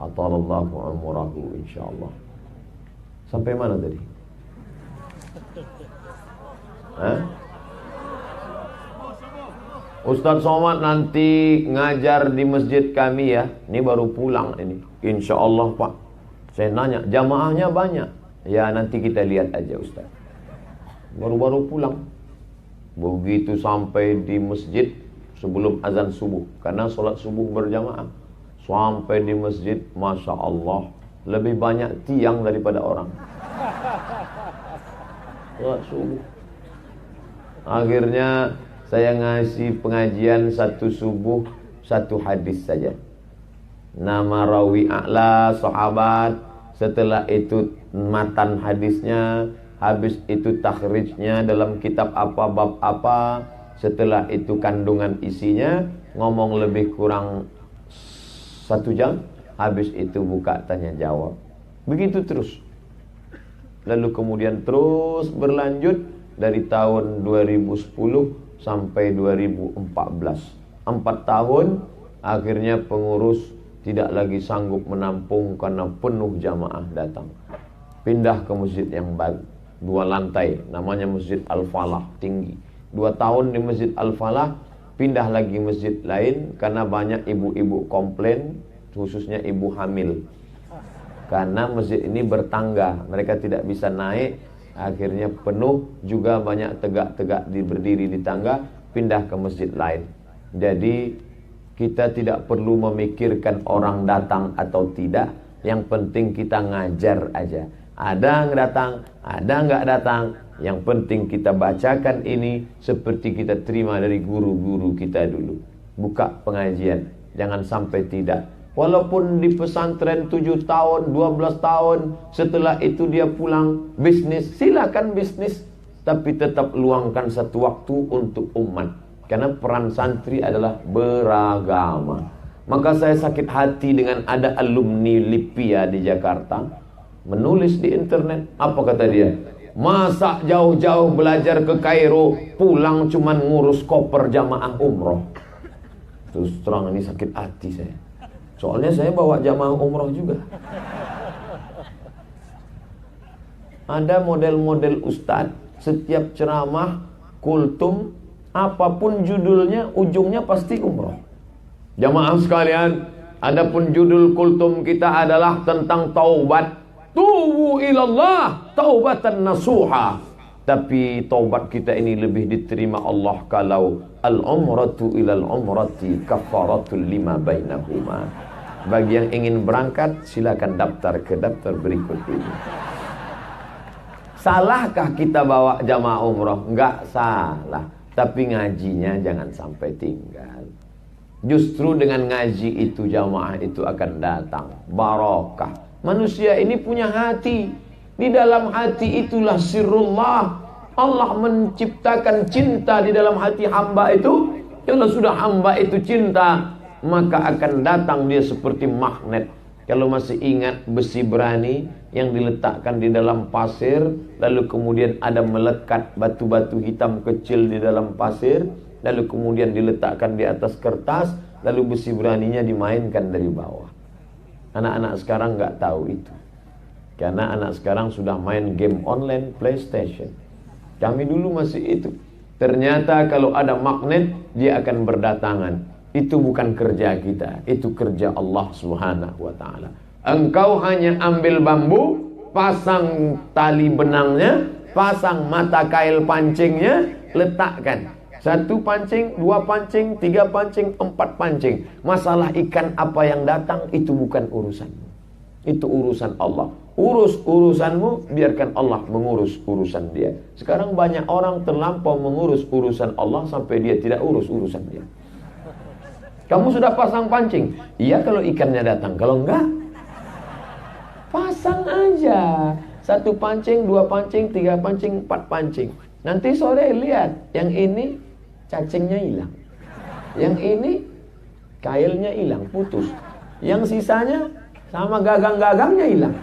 Atalallahu umrahu insyaallah. Sampai mana tadi? Hah? Ustadz Somad nanti ngajar di masjid kami ya. Ini baru pulang ini. Insya Allah Pak. Saya nanya, jamaahnya banyak. Ya nanti kita lihat aja Ustadz. Baru-baru pulang. Begitu sampai di masjid sebelum azan subuh. Karena sholat subuh berjamaah. Sampai di masjid, Masya Allah, lebih banyak tiang daripada orang. Sholat subuh. Akhirnya saya ngasih pengajian satu subuh, satu hadis saja. Nama rawi a'la, sahabat. Setelah itu matan hadisnya. Habis itu takhrijnya dalam kitab apa, bab apa. Setelah itu kandungan isinya. Ngomong lebih kurang 1 jam. Habis itu buka tanya jawab. Begitu terus. Lalu kemudian terus berlanjut dari tahun 2010 sampai 2014. 4 tahun akhirnya pengurus tidak lagi sanggup menampung karena penuh jamaah datang. Pindah ke masjid yang baru, 2 lantai, namanya Masjid Al-Falah, tinggi. 2 tahun di Masjid Al-Falah, pindah lagi masjid lain karena banyak ibu-ibu komplain, khususnya ibu hamil. Karena masjid ini bertangga, mereka tidak bisa naik. Akhirnya penuh, juga banyak tegak-tegak berdiri di tangga, pindah ke masjid lain. Jadi kita tidak perlu memikirkan orang datang atau tidak. Yang penting kita ngajar aja. Ada yang datang, ada nggak datang. Yang penting kita bacakan ini seperti kita terima dari guru-guru kita dulu. Buka pengajian, jangan sampai tidak. Walaupun di pesantren 7 tahun, 12 tahun, setelah itu dia pulang bisnis, silakan bisnis, tapi tetap luangkan satu waktu untuk umat. Karena peran santri adalah beragama. Maka saya sakit hati dengan ada alumni Lipia di Jakarta menulis di internet, apa kata dia? Masa jauh-jauh belajar ke Kairo, pulang cuman ngurus koper jamaah umroh. Terus terang ini sakit hati saya. Soalnya saya bawa jamaah umroh juga. Ada model-model ustadz, setiap ceramah, kultum, apapun judulnya, ujungnya pasti umroh. Jamaah sekalian, adapun judul kultum kita adalah tentang taubat. Tubu ilallah, taubatan nasuha. Tapi taubat kita ini lebih diterima Allah kalau al-umratu ilal umrati kafaratul lima bainahuma. Bagi yang ingin berangkat, silakan daftar ke daftar berikut ini. Salahkah kita bawa jamaah umroh? Enggak salah. Tapi ngajinya jangan sampai tinggal. Justru dengan ngaji itu jamaah itu akan datang. Barakah. Manusia ini punya hati. Di dalam hati itulah sirrullah. Allah menciptakan cinta di dalam hati hamba itu. Kalau sudah hamba itu cinta, maka akan datang dia seperti magnet. Kalau masih ingat besi berani yang diletakkan di dalam pasir, lalu kemudian ada melekat batu-batu hitam kecil di dalam pasir, lalu kemudian diletakkan di atas kertas, lalu besi beraninya dimainkan dari bawah. Anak-anak sekarang nggak tahu itu, karena anak sekarang sudah main game online PlayStation. Kami dulu masih itu. Ternyata kalau ada magnet, dia akan berdatangan. Itu bukan kerja kita, itu kerja Allah Subhanahu wa ta'ala. Engkau hanya ambil bambu, pasang tali benangnya, pasang mata kail pancingnya, letakkan. 1 pancing, 2 pancing, 3 pancing, 4 pancing. Masalah ikan apa yang datang itu bukan urusanmu. Itu urusan Allah. Urus urusanmu, biarkan Allah mengurus urusan dia. Sekarang banyak orang terlampau mengurus urusan Allah sampai dia tidak urus urusan dia. Kamu sudah pasang pancing? Iya kalau ikannya datang. Kalau enggak, pasang aja. 1 pancing, 2 pancing, 3 pancing, 4 pancing. Nanti sore lihat, yang ini cacingnya hilang. Yang ini kailnya hilang, putus. Yang sisanya sama gagang-gagangnya hilang.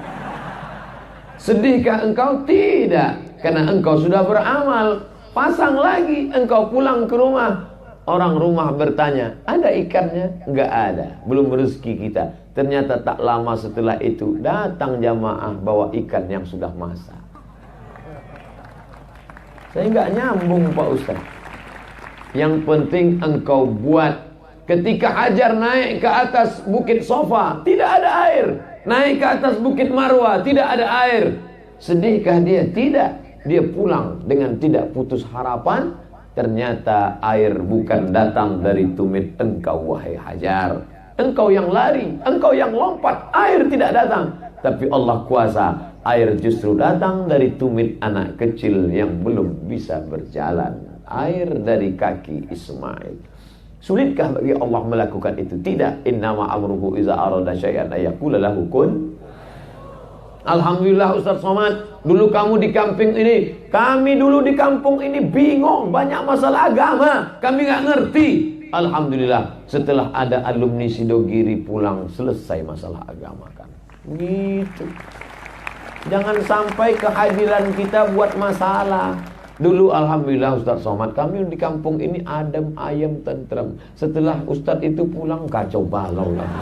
Sedihkah engkau? Tidak. Karena engkau sudah beramal. Pasang lagi, engkau pulang ke rumah. Orang rumah bertanya, ada ikannya? Enggak ada, belum rezeki kita. Ternyata tak lama setelah itu datang jamaah bawa ikan yang sudah masak. Saya nggak nyambung Pak Ustaz. Yang penting engkau buat. Ketika Hajar naik ke atas bukit Sofa, tidak ada air. Naik ke atas bukit Marwah, tidak ada air. Sedihkah dia? Tidak. Dia pulang dengan tidak putus harapan. Ternyata air bukan datang dari tumit engkau wahai Hajar. Engkau yang lari, engkau yang lompat, air tidak datang. Tapi Allah kuasa, air justru datang dari tumit anak kecil yang belum bisa berjalan. Air dari kaki Ismail. Sulitkah bagi Allah melakukan itu? Tidak. Innama amruhu iza arada syai'an ayaqula lahu kun. Alhamdulillah Ustaz Somad, dulu kamu di kampung ini, kami dulu di kampung ini bingung, banyak masalah agama, kami nggak ngerti. Alhamdulillah setelah ada alumni Sidogiri pulang, selesai masalah agama kan. Gitu. Jangan sampai kehadiran kita buat masalah. Dulu alhamdulillah Ustaz Somad, kami di kampung ini adem, ayem, tentrem. Setelah Ustaz itu pulang kacau balau lagi.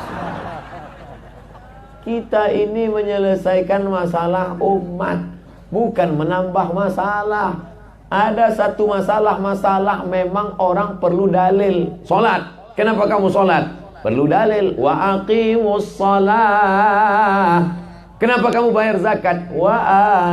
Kita ini menyelesaikan masalah umat, bukan menambah masalah. Ada satu masalah memang orang perlu dalil. Solat. Kenapa kamu solat? Perlu dalil. Wa aqimus salah. Kenapa kamu bayar zakat? Wa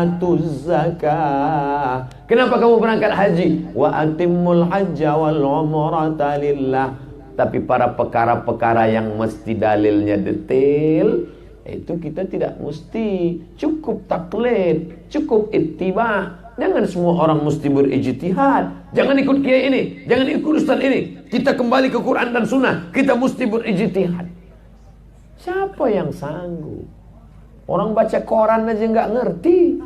atuz zakah. Kenapa kamu berangkat haji? Wa atimmul hajja wal umrata lillah. Tapi para perkara-perkara yang mesti dalilnya detail, itu kita tidak mesti. Cukup taklid, cukup ittiba. Jangan semua orang mesti berijtihad. Jangan ikut kiai ini, jangan ikut ustaz ini. Kita kembali ke Quran dan Sunnah. Kita mesti berijtihad. Siapa yang sanggup? Orang baca koran aja nggak ngerti.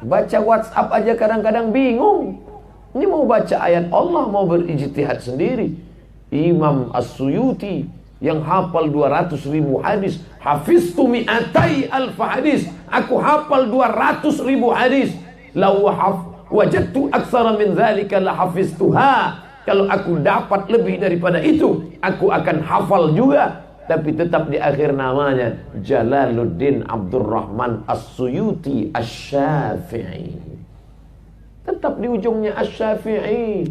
Baca WhatsApp aja kadang-kadang bingung. Ini mau baca ayat Allah, mau berijtihad sendiri. Imam As-Suyuti yang hafal 200.000 hadis, hafiztu mi'atai alfa hadis. Aku hafal 200.000 hadis. Lau wajadtu aksara min dzalika la hafiztuha. Kalau aku dapat lebih daripada itu, aku akan hafal juga. Tapi tetap di akhir namanya Jalaluddin Abdurrahman As-Suyuti Asy-Syafi'i. Tetap di ujungnya Asy-Syafi'i.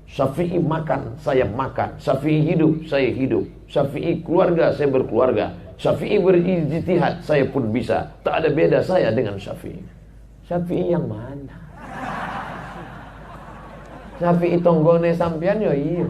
Syafi'i makan, saya makan. Syafi'i hidup, saya hidup. Syafi'i keluarga, saya berkeluarga. Syafi'i berijtihad, saya pun bisa. Tak ada beda saya dengan Syafi'i. Syafi'i yang mana? Syafi'i tonggone sampean ya iya.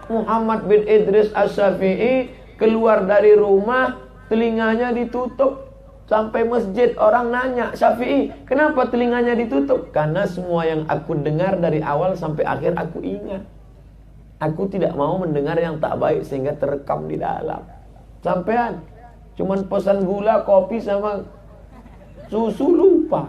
Muhammad bin Idris Asy-Syafi'i keluar dari rumah, telinganya ditutup. Sampai masjid orang nanya, Syafi'i, kenapa telinganya ditutup? Karena semua yang aku dengar dari awal sampai akhir aku ingat. Aku tidak mau mendengar yang tak baik sehingga terekam di dalam. Sampean cuman pesan gula, kopi sama susu lupa.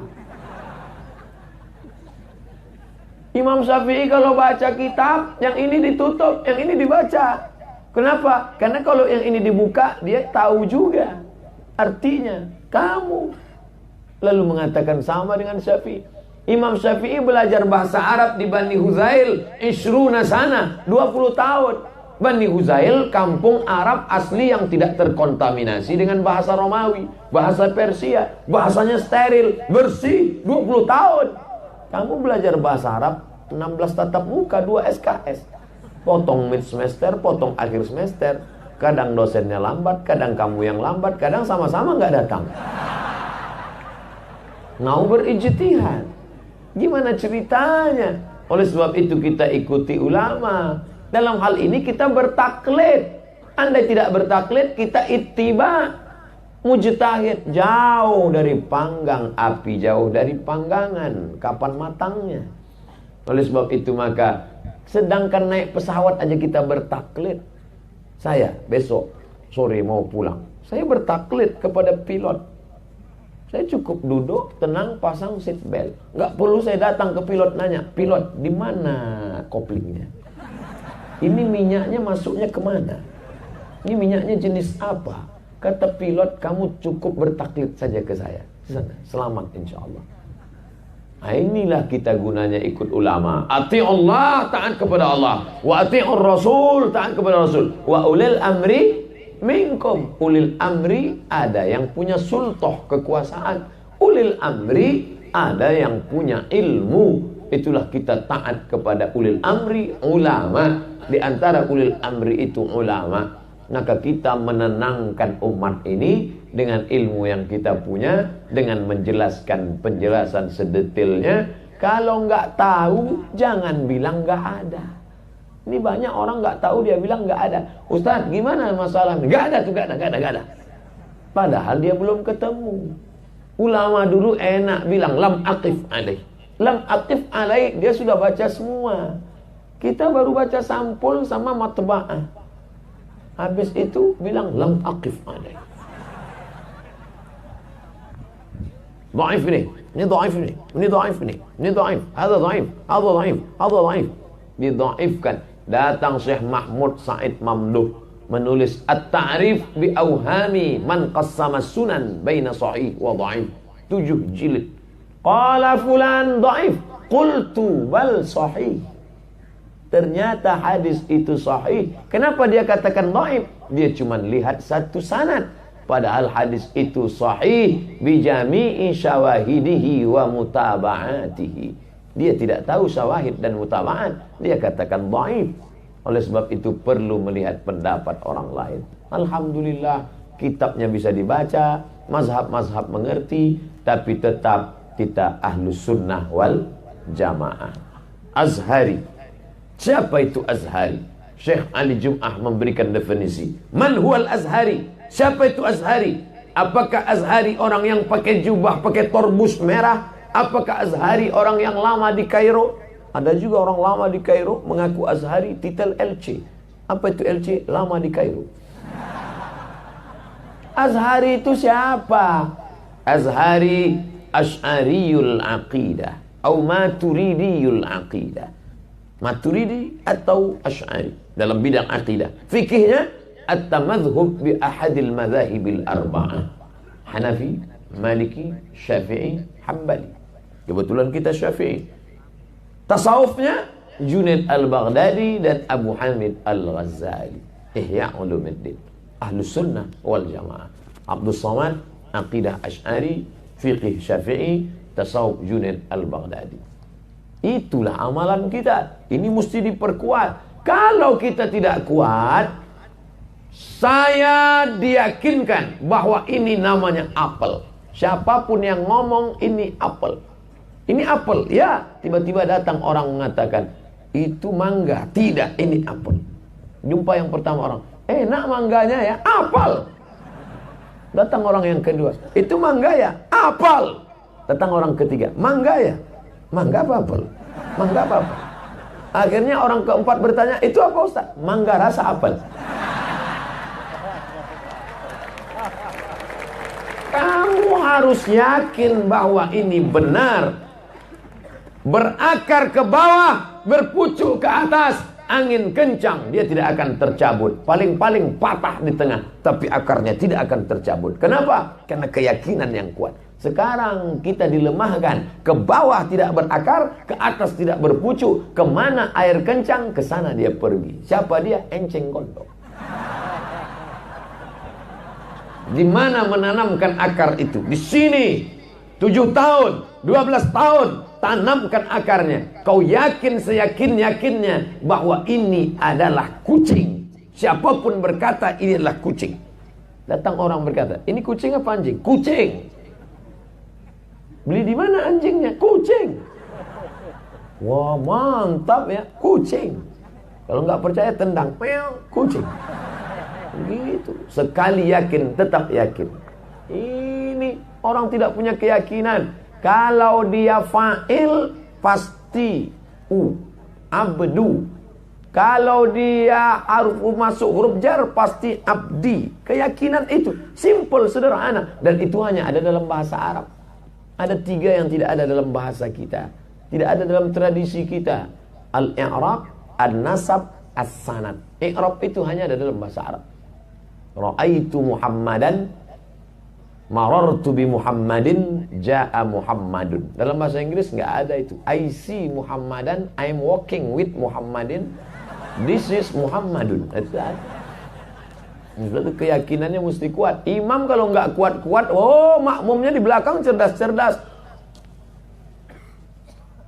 Imam Syafi'i kalau baca kitab, yang ini ditutup, yang ini dibaca. Kenapa? Karena kalau yang ini dibuka, dia tahu juga artinya. Kamu lalu mengatakan sama dengan Syafi'i. Imam Syafi'i belajar bahasa Arab di Bani Huzail 20 sana, 20 tahun. Bani Huzail kampung Arab asli yang tidak terkontaminasi dengan bahasa Romawi, bahasa Persia, bahasanya steril, bersih, 20 tahun. Kamu belajar bahasa Arab 16 tatap muka, 2 SKS. Potong mid semester, potong akhir semester. Kadang dosennya lambat, kadang kamu yang lambat, kadang sama-sama nggak datang. Mau berijtihad. Gimana ceritanya? Oleh sebab itu kita ikuti ulama. Dalam hal ini kita bertaklid. Andai tidak bertaklid, kita ittiba. Mujtahid, jauh dari panggang api, jauh dari panggangan. Kapan matangnya? Oleh sebab itu maka, sedangkan naik pesawat aja kita bertaklid. Saya besok sore mau pulang, saya bertaklid kepada pilot. Saya cukup duduk, tenang, pasang seat belt. Nggak perlu saya datang ke pilot nanya, pilot di mana koplingnya? Ini minyaknya masuknya kemana? Ini minyaknya jenis apa? Kata pilot, kamu cukup bertaklid saja ke saya. Sana, selamat insya Allah. Nah, inilah kita gunanya ikut ulama. Allah, taat kepada Allah. Wa ati'ur rasul, taat kepada rasul. Wa ulil amri minkum. Ulil amri ada yang punya sultoh, kekuasaan. Ulil amri ada yang punya ilmu. Itulah kita taat kepada ulil amri, ulama. Di antara ulil amri itu ulama. Maka kita menenangkan umat ini dengan ilmu yang kita punya, dengan menjelaskan penjelasan sedetailnya. Kalau nggak tahu, jangan bilang nggak ada. Ini banyak orang nggak tahu, dia bilang nggak ada. Ustaz, gimana masalahnya? Nggak ada tuh, nggak ada. Padahal dia belum ketemu. Ulama dulu enak bilang lam aqif alaih. Lam aqif alaih, dia sudah baca semua. Kita baru baca sampul sama matba'ah. Habis itu bilang lam aqif alaih. Dhaif ini dhaif ini, ini dhaif ini, ini dhaif, hadza dhaif, hadza dhaif, hadza dhaif. Didhaifkan. Datang Syekh Mahmud Said Mamduh menulis At-Ta'rif bi Awhami man qassama sunan baina sahih wa dhaif. 7 jilid. Qala fulan dhaif, qultu bal sahih. Ternyata hadis itu sahih. Kenapa dia katakan dhaif? Dia cuma lihat satu sanad. Padahal hadis itu sahih bi jami'i syawahidihi wa mutaba'atihi. Dia tidak tahu syawahid dan mutaba'at. Dia katakan dhaif. Oleh sebab itu perlu melihat pendapat orang lain. Alhamdulillah kitabnya bisa dibaca, mazhab-mazhab mengerti, tapi tetap kita ahlus sunnah wal jamaah. Azhari. Siapa itu Azhari? Syekh Ali Jum'ah memberikan definisi. Man huwal Azhari? Siapa itu Azhari? Apakah Azhari orang yang pakai jubah, pakai torbus merah? Apakah Azhari orang yang lama di Kairo? Ada juga orang lama di Kairo mengaku Azhari, titel LC. Apa itu LC? Lama di Kairo. Azhari itu siapa? Azhari Asy'ariyul Aqidah atau Maturidiyul Aqidah. Maturidi atau Asy'ari dalam bidang akidah. Fikihnya at-tamadhhub bi ahadil madzahibil arba'ah. Hanafi, Maliki, Syafi'i, Hambali. Kebetulan kita Syafi'i. Tasawufnya Junaid al-Baghdadi dan Abu Hamid al-Ghazali. Ihya Ulumuddin. Ahlus sunnah wal jamaah. Abdus Samad, aqidah Asy'ari, fiqih Syafi'i, tasawuf Junaid al-Baghdadi. Itulah amalan kita. Ini mesti diperkuat. Kalau kita tidak kuat, saya diyakinkan bahwa ini namanya apel. Siapapun yang ngomong ini apel. Ini apel. Ya, tiba-tiba datang orang mengatakan, itu mangga. Tidak, ini apel. Jumpa yang pertama orang, enak mangganya ya, apel. Datang orang yang kedua, itu mangga ya, apel. Datang orang ketiga, mangga ya. Mangga apa apel? Mangga apa apel? Akhirnya orang keempat bertanya, itu apa Ustaz? Mangga rasa apel. Kamu harus yakin bahwa ini benar. Berakar ke bawah, berpucuk ke atas. Angin kencang, dia tidak akan tercabut. Paling-paling patah di tengah, tapi akarnya tidak akan tercabut. Kenapa? Karena keyakinan yang kuat. Sekarang kita dilemahkan. Ke bawah tidak berakar, ke atas tidak berpucuk. Kemana air kencang, ke sana dia pergi. Siapa dia? Enceng gondok. Di mana menanamkan akar itu? Di sini. 7 tahun, 12 tahun. Tanamkan akarnya. Kau yakin seyakin-yakinnya bahwa ini adalah kucing. Siapapun berkata ini adalah kucing. Datang orang berkata, ini kucing apa anjing? Kucing. Beli di mana anjingnya? Kucing. Wah, mantap ya, kucing. Kalau nggak percaya tendang, kucing. Begitu. Sekali yakin, tetap yakin. Ini orang tidak punya keyakinan. Kalau dia fa'il, pasti abdu. Kalau dia harus masuk huruf jar, pasti abdi. Keyakinan itu simple, sederhana. Dan itu hanya ada dalam bahasa Arab. Ada 3 yang tidak ada dalam bahasa kita. Tidak ada dalam tradisi kita. Al-i'rab, an-nasab, as-sanad. I'rab itu hanya ada dalam bahasa Arab. Ra'aitu Muhammadan marartu bi Muhammadin ja'a Muhammadun. Dalam bahasa Inggris nggak ada itu. I see Muhammadan, I'm walking with Muhammadin, this is Muhammadun. Itu ada. Itu keyakinannya mesti kuat. Imam kalau nggak kuat-kuat, oh makmumnya di belakang cerdas-cerdas.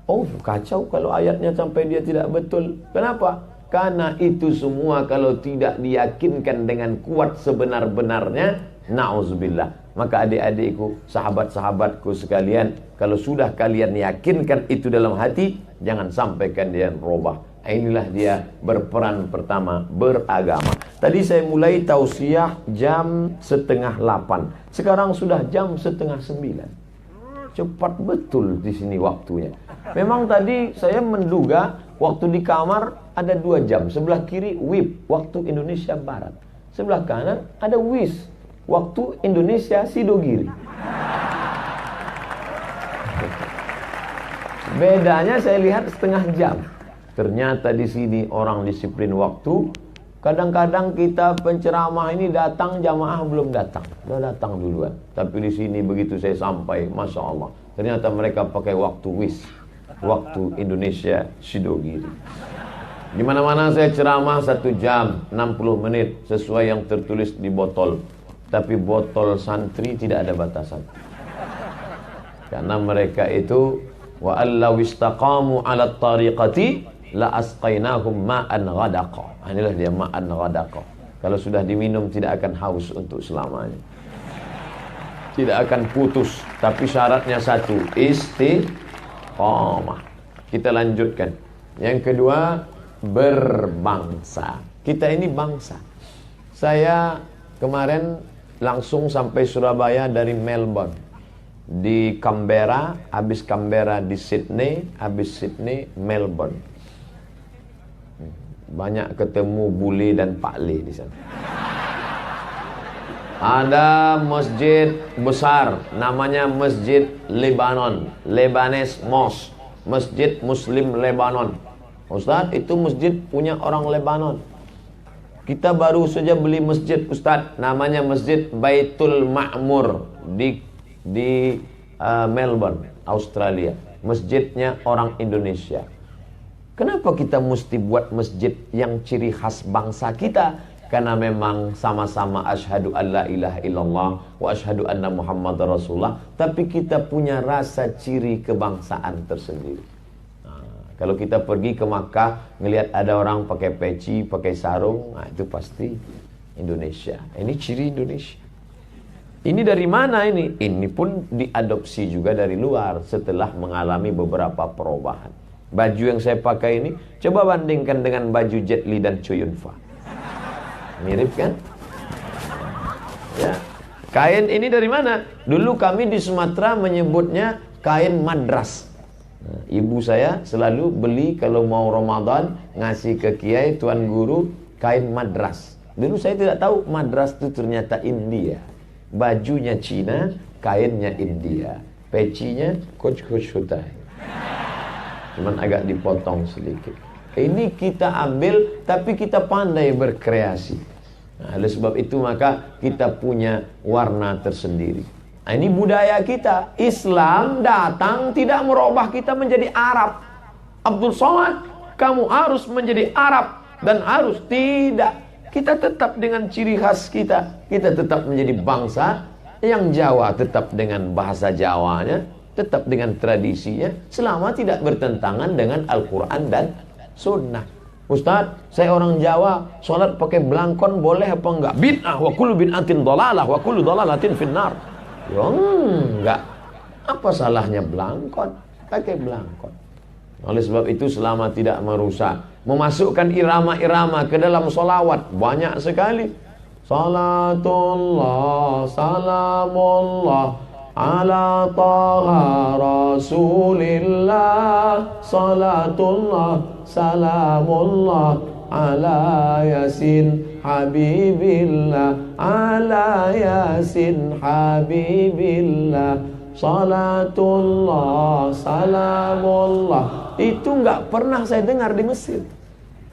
Oh kacau kalau ayatnya sampai dia tidak betul. Kenapa? Karena itu semua kalau tidak diyakinkan dengan kuat sebenar-benarnya, na'udzubillah. Maka adik-adikku, sahabat-sahabatku sekalian, kalau sudah kalian yakinkan itu dalam hati, jangan sampai kalian robah. Inilah dia berperan pertama, beragama. Tadi saya mulai tausiah jam 7:30. Sekarang sudah jam 8:30. Cepat betul di sini waktunya. Memang tadi saya menduga waktu di kamar ada 2 jam. Sebelah kiri WIB, waktu Indonesia Barat. Sebelah kanan ada WIS, waktu Indonesia Sidogiri. Bedanya saya lihat setengah jam. Ternyata di sini orang disiplin waktu. Kadang-kadang kita penceramah ini datang, jamaah belum datang, udah datang duluan. Tapi di sini begitu saya sampai, masya Allah, ternyata mereka pakai waktu WIS, waktu Indonesia Sidogiri. Di mana-mana saya ceramah 1 jam 60 menit sesuai yang tertulis di botol. Tapi botol santri tidak ada batasan. Karena mereka itu wa allaw istaqamu 'ala tariqati la asqainahum ma'an ghadaqa. Inilah dia ma'an ghadaqa. Kalau sudah diminum tidak akan haus untuk selamanya. Tidak akan putus, tapi syaratnya satu, istiqamah. Kita lanjutkan. Yang kedua, berbangsa. Kita ini bangsa. Saya kemarin langsung sampai Surabaya dari Melbourne. Di Canberra, habis Canberra di Sydney, habis Sydney Melbourne. Banyak ketemu bule dan pakle di sana. Ada masjid besar namanya Masjid Lebanon, Lebanese Mosque, Masjid Muslim Lebanon. Ustaz, itu masjid punya orang Lebanon. Kita baru saja beli masjid, Ustaz, namanya Masjid Baitul Ma'mur di Melbourne, Australia. Masjidnya orang Indonesia. Kenapa kita mesti buat masjid yang ciri khas bangsa kita? Karena memang sama-sama asyhadu alla ilaha illallah wa asyhadu anna Muhammadar Rasulullah, tapi kita punya rasa ciri kebangsaan tersendiri. Kalau kita pergi ke Makkah, ngelihat ada orang pakai peci, pakai sarung, itu pasti Indonesia. Ini ciri Indonesia. Ini dari mana ini? Ini pun diadopsi juga dari luar setelah mengalami beberapa perubahan. Baju yang saya pakai ini, coba bandingkan dengan baju Jet Li dan Chow Yun Fat. Mirip kan? Ya. Kain ini dari mana? Dulu kami di Sumatera menyebutnya kain madras. Nah, ibu saya selalu beli kalau mau Ramadan, ngasih ke kiai, tuan guru, kain madras. Dulu saya tidak tahu madras itu ternyata India. Bajunya Cina, kainnya India. Pecinya Coach Hutai. Cuman agak dipotong sedikit. Ini kita ambil, tapi kita pandai berkreasi. Nah, oleh sebab itu maka kita punya warna tersendiri. Nah, ini budaya kita. Islam datang tidak merubah kita menjadi Arab. Abdul Somad, kamu harus menjadi Arab dan harus tidak. Kita tetap dengan ciri khas kita. Kita tetap menjadi bangsa. Yang Jawa tetap dengan bahasa Jawanya, tetap dengan tradisinya, selama tidak bertentangan dengan Al-Quran dan Sunnah. Ustaz, saya orang Jawa, sholat pakai belangkon boleh apa enggak? Bid'ah, wa kullu bid'atin dhalalah, wa kullu dhalalatin finnar. Ya enggak. Apa salahnya belangkon? Pakai belangkon. Oleh sebab itu selama tidak merusak, memasukkan irama-irama ke dalam sholawat, banyak sekali. Salatullah, salamullah ala taha rasulillah, salatullah salamullah ala yasin habibillah, ala yasin habibillah, salatullah salamullah. Itu nggak pernah saya dengar di Mesir.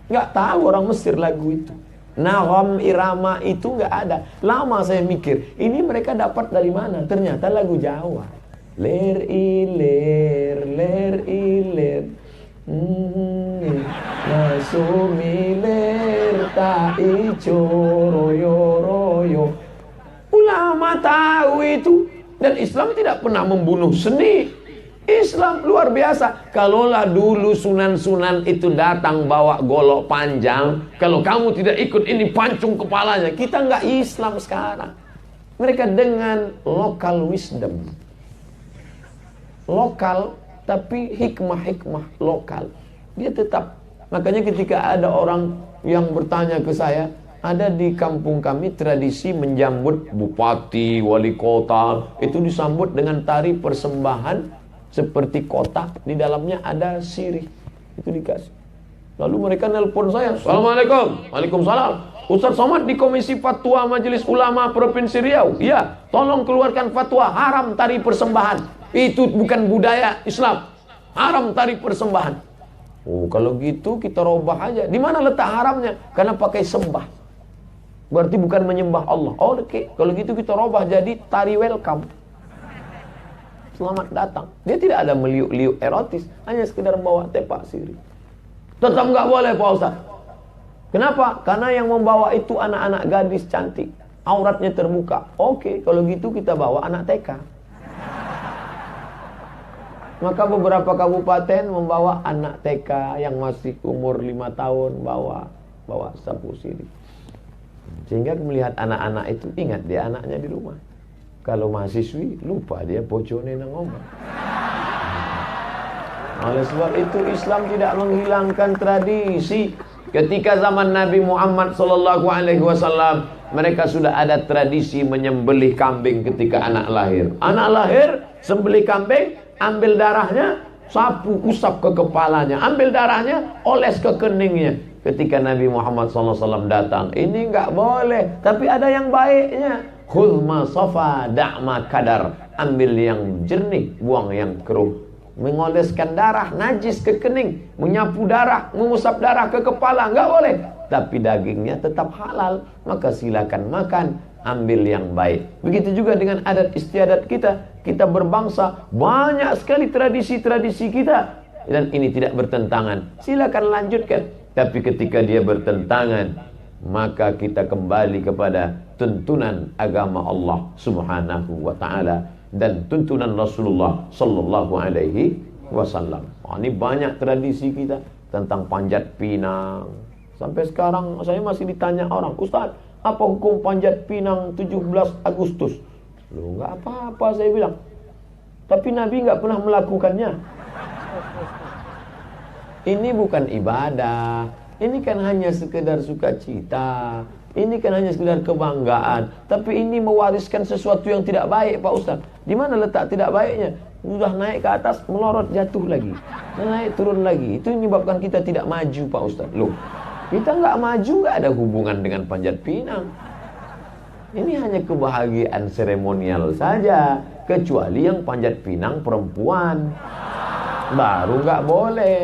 Nggak tahu orang Mesir lagu itu. Naham irama itu nggak ada. Lama saya mikir, ini mereka dapat dari mana? Ternyata lagu Jawa. Ler iler, ler iler. Nasumiler ta ijo royo royo. Ulama tahu itu. Dan Islam tidak pernah membunuh seni. Islam luar biasa. Kalaulah dulu sunan-sunan itu datang bawa golok panjang, kalau kamu tidak ikut ini pancung kepalanya, kita nggak Islam sekarang. Mereka dengan local wisdom, lokal tapi hikmah-hikmah lokal. Dia tetap. Makanya ketika ada orang yang bertanya ke saya, ada di kampung kami tradisi menjambut bupati, wali kota, itu disambut dengan tari persembahan seperti kotak, di dalamnya ada sirih. Itu dikasih. Lalu mereka nelpon saya. Assalamualaikum. Waalaikumsalam. Ustaz Somad di Komisi Fatwa Majelis Ulama Provinsi Riau. Iya, tolong keluarkan fatwa haram tari persembahan. Itu bukan budaya Islam. Haram tari persembahan. Oh, kalau gitu kita robah aja. Di mana letak haramnya? Karena pakai sembah. Berarti bukan menyembah Allah. Oh, oke. Kalau gitu kita robah jadi tari welcome. Selamat datang. Dia tidak ada meliuk-liuk erotis, hanya sekedar bawa tepak sirih. Tetap nggak boleh Pak Ustaz. Kenapa? Karena yang membawa itu anak-anak gadis cantik, auratnya terbuka. Oke, kalau gitu kita bawa anak TK. Maka beberapa kabupaten membawa anak TK yang masih umur 5 tahun bawa sapu sirih. Sehingga melihat anak-anak itu ingat dia anaknya di rumah. Kalau mahasiswi lupa dia bojone nang omah. Oleh sebab itu Islam tidak menghilangkan tradisi. Ketika zaman Nabi Muhammad SAW, mereka sudah ada tradisi menyembelih kambing ketika anak lahir. Anak lahir, sembelih kambing, ambil darahnya, sapu usap ke kepalanya, ambil darahnya, oles ke keningnya. Ketika Nabi Muhammad SAW datang, ini nggak boleh, tapi ada yang baiknya. Khudh ma safa da'ma kadar. Ambil yang jernih, buang yang keruh. Mengoleskan darah najis ke kening, menyapu darah, mengusap darah ke kepala, enggak boleh. Tapi dagingnya tetap halal, maka silakan makan. Ambil yang baik. Begitu juga dengan adat istiadat kita. Kita berbangsa, banyak sekali tradisi-tradisi kita, dan ini tidak bertentangan. Silakan lanjutkan. Tapi ketika dia bertentangan, maka kita kembali kepada tuntunan agama Allah Subhanahu wa ta'ala dan tuntunan Rasulullah Sallallahu Alaihi Wasallam. Ini banyak tradisi kita tentang panjat pinang. Sampai sekarang saya masih ditanya orang, Ustaz, apa hukum panjat pinang 17 Agustus? Loh, nggak apa-apa saya bilang. Tapi Nabi nggak pernah melakukannya. Ini bukan ibadah. Ini kan hanya sekedar sukacita. Ini kan hanya sekedar kebanggaan. Tapi ini mewariskan sesuatu yang tidak baik Pak Ustaz. Di mana letak tidak baiknya? Sudah naik ke atas, melorot jatuh lagi. Naik turun lagi. Itu menyebabkan kita tidak maju Pak Ustaz. Loh, kita nggak maju, nggak ada hubungan dengan panjat pinang. Ini hanya kebahagiaan seremonial saja. Kecuali yang panjat pinang perempuan. Baru nggak boleh.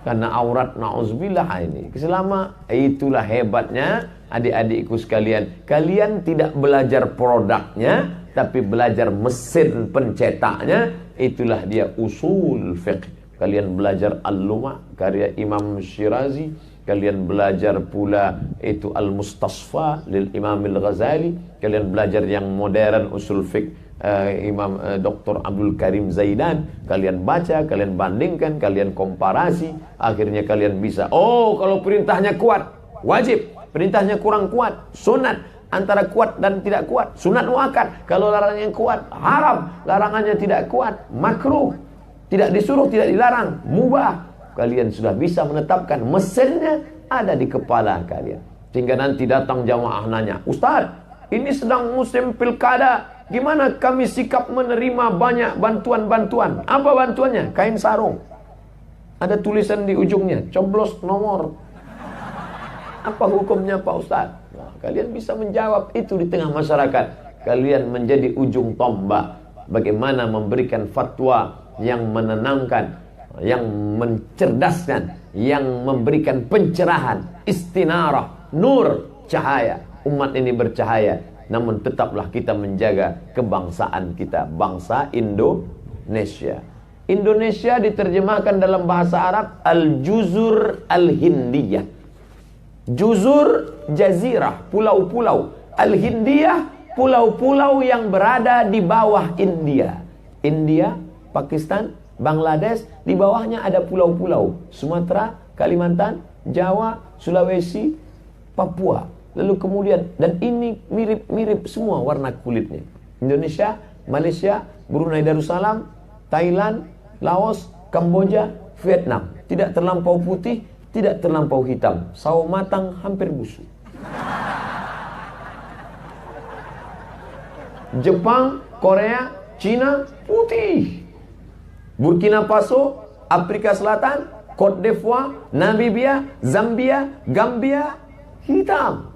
Karena aurat na'udzubillah ini. Selama itulah hebatnya adik-adikku sekalian. Kalian tidak belajar produknya, tapi belajar mesin pencetaknya. Itulah dia usul fiqh. Kalian belajar Al-Lumah karya Imam Syirazi. Kalian belajar pula itu Al-Mustasfa lil Imam Al-Ghazali. Kalian belajar yang modern usul fiqh Imam Dr. Abdul Karim Zaidan. Kalian baca, kalian bandingkan, kalian komparasi. Akhirnya kalian bisa, oh kalau perintahnya kuat, wajib. Perintahnya kurang kuat, sunat. Antara kuat dan tidak kuat, sunat muakkad. Kalau larangannya kuat, haram. Larangannya tidak kuat, makruh. Tidak disuruh, tidak dilarang, mubah. Kalian sudah bisa menetapkan, mesinnya ada di kepala kalian. Sehingga nanti datang jamaah nanya, Ustaz, ini sedang musim pilkada, gimana kami sikap menerima banyak bantuan-bantuan? Apa bantuannya? Kain sarung. Ada tulisan di ujungnya, coblos nomor. Apa hukumnya Pak Ustaz? Nah, kalian bisa menjawab itu di tengah masyarakat. Kalian menjadi ujung tombak. Bagaimana memberikan fatwa yang menenangkan, yang mencerdaskan, yang memberikan pencerahan, istinarah, nur cahaya, umat ini bercahaya. Namun tetaplah kita menjaga kebangsaan kita, bangsa Indonesia. Indonesia diterjemahkan dalam bahasa Arab Al-Juzur Al-Hindiyah. Juzur, jazirah, pulau-pulau. Al-Hindiyah, pulau-pulau yang berada di bawah India. India, Pakistan, Bangladesh, di bawahnya ada pulau-pulau. Sumatera, Kalimantan, Jawa, Sulawesi, Papua. Lalu kemudian, dan ini mirip-mirip semua warna kulitnya. Indonesia, Malaysia, Brunei Darussalam, Thailand, Laos, Kamboja, Vietnam. Tidak terlampau putih, tidak terlampau hitam. Sawo matang hampir busuk. Jepang, Korea, Cina, putih. Burkina Faso, Afrika Selatan, Cote d'Ivoire, Namibia, Zambia, Gambia, hitam.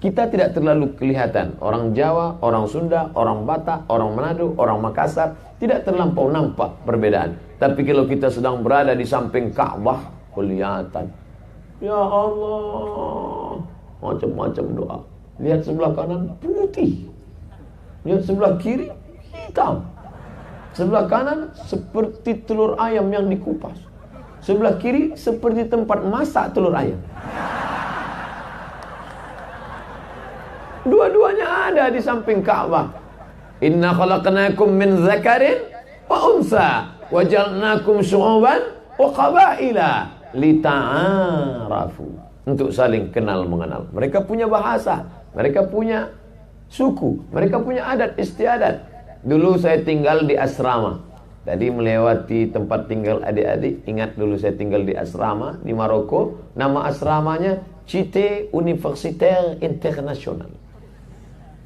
Kita tidak terlalu kelihatan. Orang Jawa, orang Sunda, orang Batak, orang Manado, orang Makassar, tidak terlampau nampak perbedaan. Tapi kalau kita sedang berada di samping Ka'bah, kelihatan. Ya Allah, macam-macam doa. Lihat sebelah kanan putih, lihat sebelah kiri hitam. Sebelah kanan seperti telur ayam yang dikupas, sebelah kiri seperti tempat masak telur ayam. Dua-duanya ada di samping Ka'bah. Inna khalaqnakum min dzakarin wa unsa wa ja'alnakum syu'uban wa qabaila lita'arafu. Untuk saling kenal mengenal. Mereka punya bahasa, mereka punya suku, mereka punya adat istiadat. Dulu saya tinggal di asrama. Tadi melewati tempat tinggal adik-adik. Ingat dulu saya tinggal di asrama di Maroko. Nama asramanya Cité Universitaire International.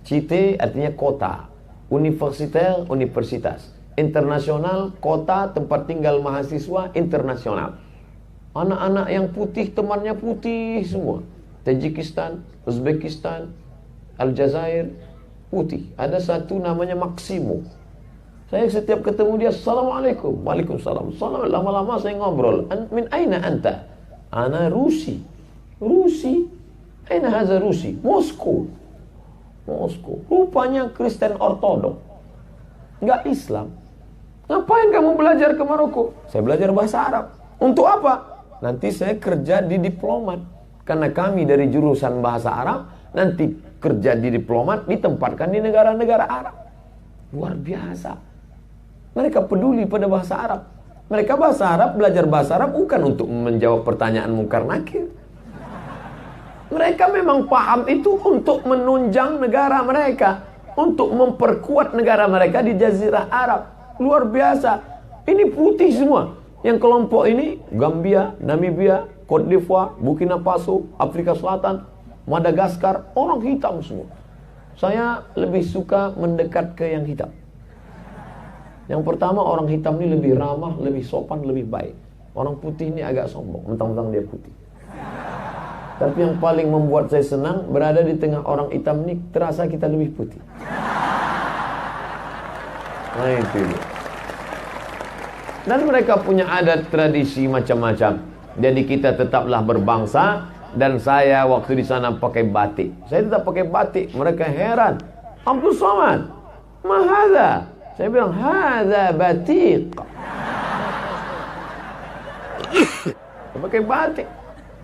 Cité artinya kota, universitaire universitas, internasional kota tempat tinggal mahasiswa internasional. Anak-anak yang putih temannya putih semua. Tajikistan, Uzbekistan, Aljazair putih. Ada satu namanya Maksimo. Saya setiap ketemu dia, Assalamualaikum, Waalaikumsalam. Salam. Lama-lama saya ngobrol. Min aina anta? Ana Rusi. Rusi? Aina haza Rusi? Moskow. Moskow. Rupanya Kristen Ortodok, nggak Islam. Ngapain kamu belajar ke Maroko? Saya belajar bahasa Arab. Untuk apa? Nanti saya kerja di diplomat. Karena kami dari jurusan bahasa Arab, nanti kerja di diplomat ditempatkan di negara-negara Arab. Luar biasa. Mereka peduli pada bahasa Arab. Mereka bahasa Arab, belajar bahasa Arab bukan untuk menjawab pertanyaan mungkar nakir. Mereka memang paham itu untuk menunjang negara mereka, untuk memperkuat negara mereka di Jazirah Arab. Luar biasa. Ini putih semua. Yang kelompok ini Gambia, Namibia, Cote d'Ivoire, Burkina Faso, Afrika Selatan, Madagaskar, orang hitam semua. Saya lebih suka mendekat ke yang hitam. Yang pertama, orang hitam ini lebih ramah, lebih sopan, lebih baik. Orang putih ini agak sombong, mentang-mentang dia putih. Tapi yang paling membuat saya senang berada di tengah orang hitam ini, terasa kita lebih putih. Nah itu dia. Dan mereka punya adat tradisi macam-macam. Jadi kita tetaplah berbangsa. Dan saya waktu di sana pakai batik. Saya tetap pakai batik. Mereka heran. Abdul Somad, ma hadza? Saya bilang, hadza batik. Saya pakai batik.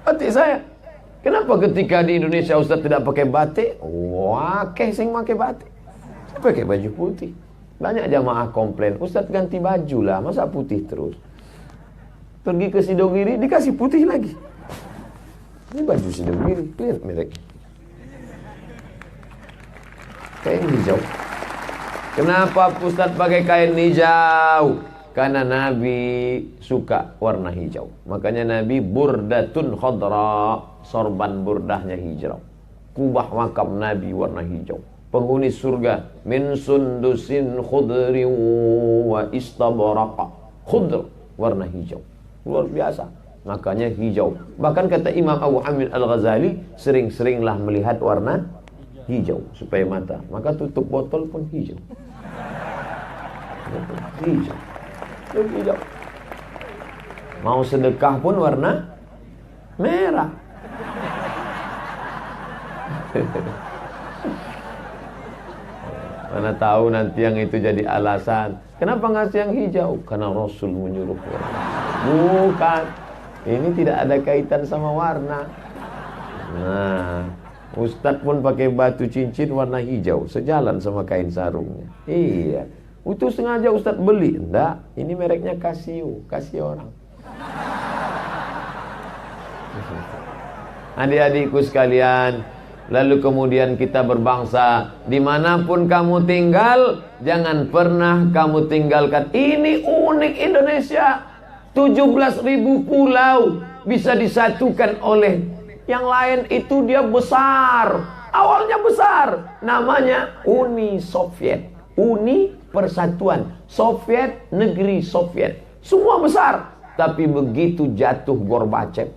Batik saya. Kenapa ketika di Indonesia Ustaz tidak pakai batik? Wah, sing pakai batik. Saya pakai baju putih. Banyak jamaah komplain, Ustaz ganti baju lah, masa putih terus. Pergi ke Sidogiri, dikasih putih lagi. Ini baju Sidogiri, lihat merek. Kain hijau. Kenapa Ustaz pakai kain hijau? Karena Nabi suka warna hijau. Makanya Nabi burdatun khadra, sorban burdahnya hijau. Kubah makam Nabi warna hijau. Penghuni surga min sundusin khudri wa istabraqa. Khudr, warna hijau. Luar biasa. Makanya hijau. Bahkan kata Imam Abu Hamid Al-Ghazali, sering-seringlah melihat warna hijau supaya mata. Maka tutup botol pun hijau. Hijau. Hijau. Mau sedekah pun warna merah. Mana tahu nanti yang itu jadi alasan. Kenapa ngasih yang hijau? Karena Rasul menyuruh. Bukan. Ini tidak ada kaitan sama warna. Nah, Ustadz pun pakai batu cincin warna hijau, sejalan sama kain sarungnya. Iya. Itu sengaja Ustadz beli. Enggak, ini mereknya Casio, kasih orang. Adik-adikku sekalian, lalu kemudian kita berbangsa. Dimanapun kamu tinggal, jangan pernah kamu tinggalkan. Ini unik Indonesia. 17.000 pulau bisa disatukan oleh yang lain. Itu dia besar. Awalnya besar. Namanya Uni Soviet. Uni Persatuan Soviet, negeri Soviet. Semua besar. Tapi begitu jatuh Gorbachev,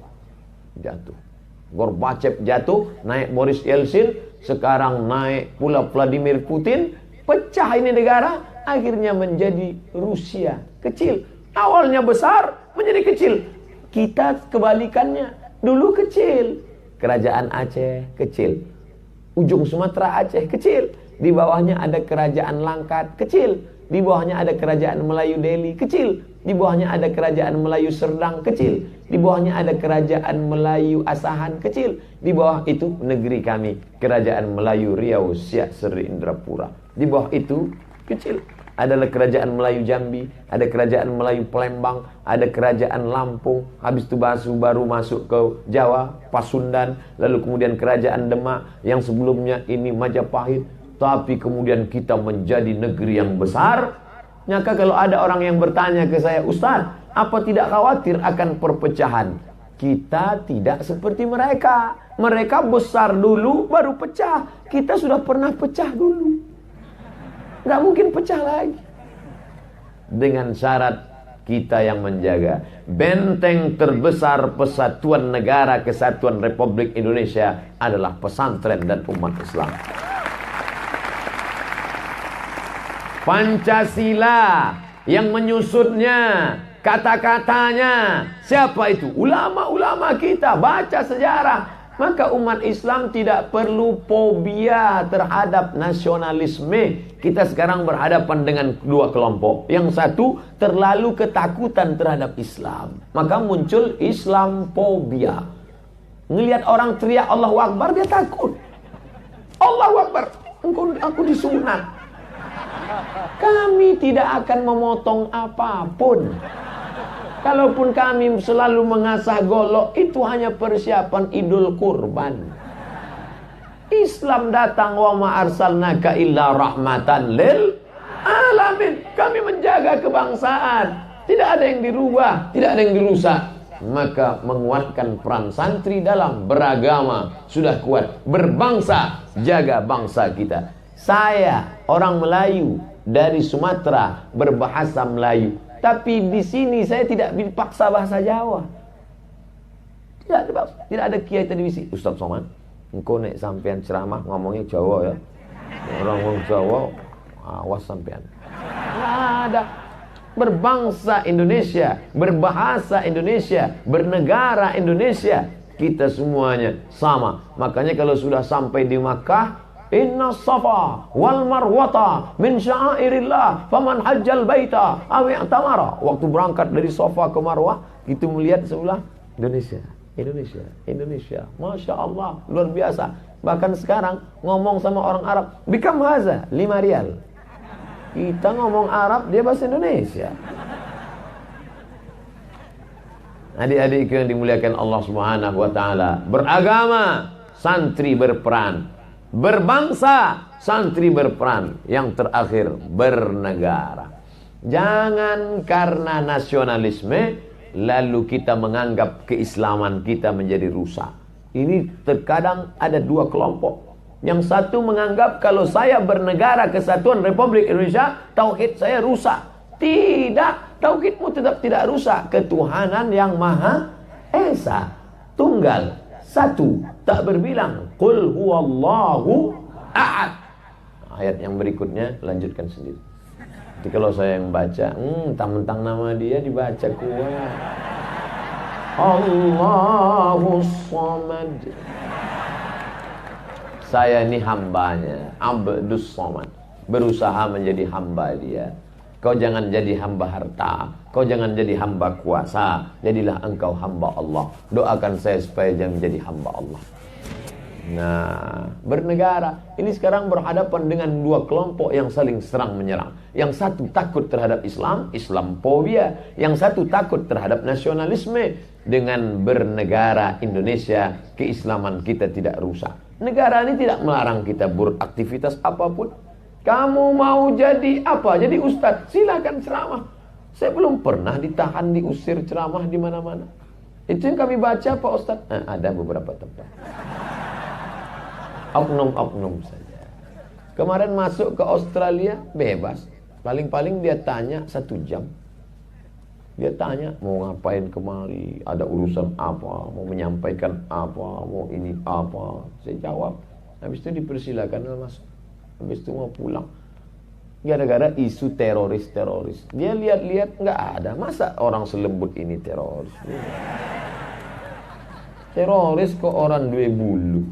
jatuh, naik Boris Yeltsin, sekarang naik pula Vladimir Putin, pecah ini negara, akhirnya menjadi Rusia kecil. Awalnya besar, menjadi kecil. Kita kebalikannya, dulu kecil. Kerajaan Aceh kecil, ujung Sumatera Aceh kecil, di bawahnya ada kerajaan Langkat kecil, di bawahnya ada kerajaan Melayu Delhi kecil, di bawahnya ada kerajaan Melayu Serdang kecil, di bawahnya ada kerajaan Melayu Asahan kecil, di bawah itu negeri kami, kerajaan Melayu Riau Siak Seri Indrapura. Di bawah itu kecil adalah kerajaan Melayu Jambi, ada kerajaan Melayu Palembang, ada kerajaan Lampung, habis itu baru masuk ke Jawa, Pasundan, lalu kemudian kerajaan Demak, yang sebelumnya ini Majapahit. Tapi kemudian kita menjadi negeri yang besar. Maka kalau ada orang yang bertanya ke saya, Ustaz, apa tidak khawatir akan perpecahan? Kita tidak seperti mereka. Mereka besar dulu baru pecah. Kita sudah pernah pecah dulu. Nggak mungkin pecah lagi. Dengan syarat kita yang menjaga. Benteng terbesar Persatuan Negara Kesatuan Republik Indonesia adalah pesantren dan umat Islam. Pancasila yang menyusutnya, kata-katanya, siapa itu? Ulama-ulama kita, baca sejarah. Maka umat Islam tidak perlu fobia terhadap nasionalisme. Kita sekarang berhadapan dengan dua kelompok. Yang satu terlalu ketakutan terhadap Islam. Maka muncul Islamfobia. Ngelihat orang teriak Allahu Akbar, dia takut. Allahu Akbar, aku disunat. Kami tidak akan memotong apapun. Kalaupun kami selalu mengasah golok, itu hanya persiapan Idul Kurban. Islam datang, wa ma arsalnaka illa rahmatan lil alamin. Kami menjaga kebangsaan. Tidak ada yang dirubah, tidak ada yang dirusak. Maka menguatkan peran santri dalam beragama sudah kuat. Berbangsa, jaga bangsa kita. Saya orang Melayu dari Sumatera, berbahasa Melayu. Tapi di sini saya tidak dipaksa bahasa Jawa. Tidak ada kiai televisi. Ustaz Somad, engkau nek sampean ceramah ngomongnya Jawa ya. Orang Jawa, awas sampean. Nggak ada. Berbangsa Indonesia, berbahasa Indonesia, bernegara Indonesia. Kita semuanya sama. Makanya kalau sudah sampai di Makkah, Inna safa wal marwata min sya'airillah faman hajjal baita aw i'tamara. Waktu berangkat dari Safa ke Marwah, itu melihat sebelah Indonesia. Masya Allah, luar biasa. Bahkan sekarang ngomong sama orang Arab, bikam haza 5 rial. Kita ngomong Arab, dia bahasa Indonesia. Adik-adik yang dimuliakan Allah Subhanahu wa taala, beragama santri berperan. Berbangsa, santri berperan. Yang terakhir, bernegara. Jangan karena nasionalisme lalu kita menganggap keislaman kita menjadi rusak. Ini terkadang ada dua kelompok. Yang satu menganggap kalau saya bernegara Kesatuan Republik Indonesia, tauhid saya rusak. Tidak, tauhidmu tetap tidak rusak. Ketuhanan yang Maha Esa, tunggal, satu, tak berbilang. Qul huwallahu ahad. Ayat yang berikutnya lanjutkan sendiri. Jadi kalau saya yang baca, mentang-mentang nama dia dibaca kuat. Allahus Samad. Saya ini hambanya, Abdus Somad, berusaha menjadi hamba dia. Kau jangan jadi hamba harta, kau jangan jadi hamba kuasa, jadilah engkau hamba Allah. Doakan saya supaya jangan menjadi hamba Allah. Nah, bernegara ini sekarang berhadapan dengan dua kelompok yang saling serang menyerang. Yang satu takut terhadap Islam, Islamophobia. Yang satu takut terhadap nasionalisme. Dengan bernegara Indonesia, keislaman kita tidak rusak. Negara ini tidak melarang kita beraktivitas apapun. Kamu mau jadi apa? Jadi ustadz, silakan ceramah. Saya belum pernah ditahan, diusir ceramah di mana-mana. Itu yang kami baca Pak Ustadz. Ada beberapa tempat. Oknum-oknum saja. Kemarin masuk ke Australia bebas. Paling-paling dia tanya 1 jam. Dia tanya mau ngapain kemari, ada urusan apa, mau menyampaikan apa, mau ini apa. Saya jawab. Habis itu dipersilakan masuk. Habis itu mau pulang. Gara-gara isu teroris. Dia lihat-lihat nggak ada. Masa orang selembut ini teroris? Teroris kok orang 2 bulu.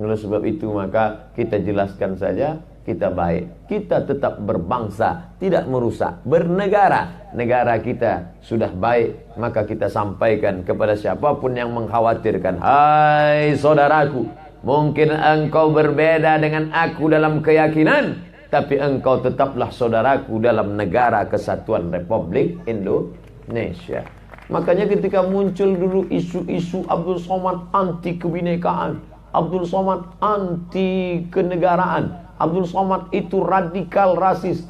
Oleh sebab itu maka kita jelaskan saja, kita baik. Kita tetap berbangsa, tidak merusak. Bernegara. Negara kita sudah baik, maka kita sampaikan kepada siapapun yang mengkhawatirkan. Hai saudaraku, mungkin engkau berbeda dengan aku dalam keyakinan, tapi engkau tetaplah saudaraku dalam negara kesatuan Republik Indonesia. Makanya ketika muncul dulu isu-isu Abdul Somad anti kebinekaan, Abdul Somad anti kenegaraan, Abdul Somad itu radikal rasis.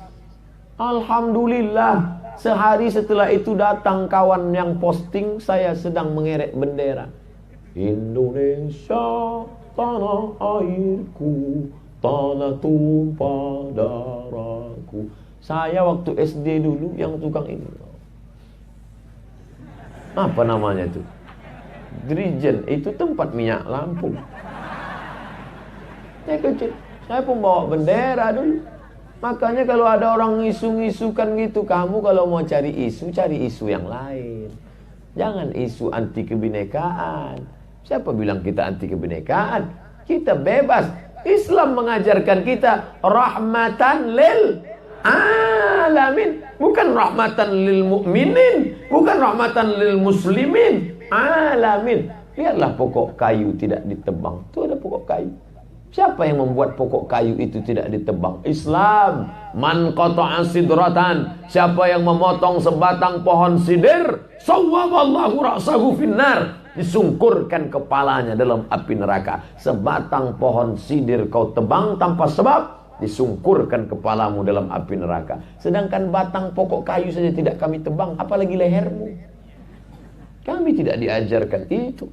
Alhamdulillah, sehari setelah itu datang kawan yang posting saya sedang mengerek bendera. Indonesia, tanah airku, tanah tumpah darahku. Saya waktu SD dulu yang tukang ini. Apa namanya itu? Dirijen, itu tempat minyak Lampung. Saya kecil, saya pembawa bendera dulu. Makanya kalau ada orang ngisu-ngisukan gitu, kamu kalau mau cari isu yang lain. Jangan isu anti kebinekaan. Siapa bilang kita anti kebinekaan? Kita bebas. Islam mengajarkan kita rahmatan lil alamin, bukan rahmatan lil mukminin, bukan rahmatan lil muslimin, alamin. Lihatlah pokok kayu tidak ditebang. Itu ada pokok kayu. Siapa yang membuat pokok kayu itu tidak ditebang? Islam. Man qata'a sidratan, siapa yang memotong sebatang pohon sidir, sawwaballahu ra'sahu finnar, disungkurkan kepalanya dalam api neraka. Sebatang pohon sidir kau tebang tanpa sebab, disungkurkan kepalamu dalam api neraka. Sedangkan batang pokok kayu saja tidak kami tebang, apalagi lehermu. Kami tidak diajarkan itu.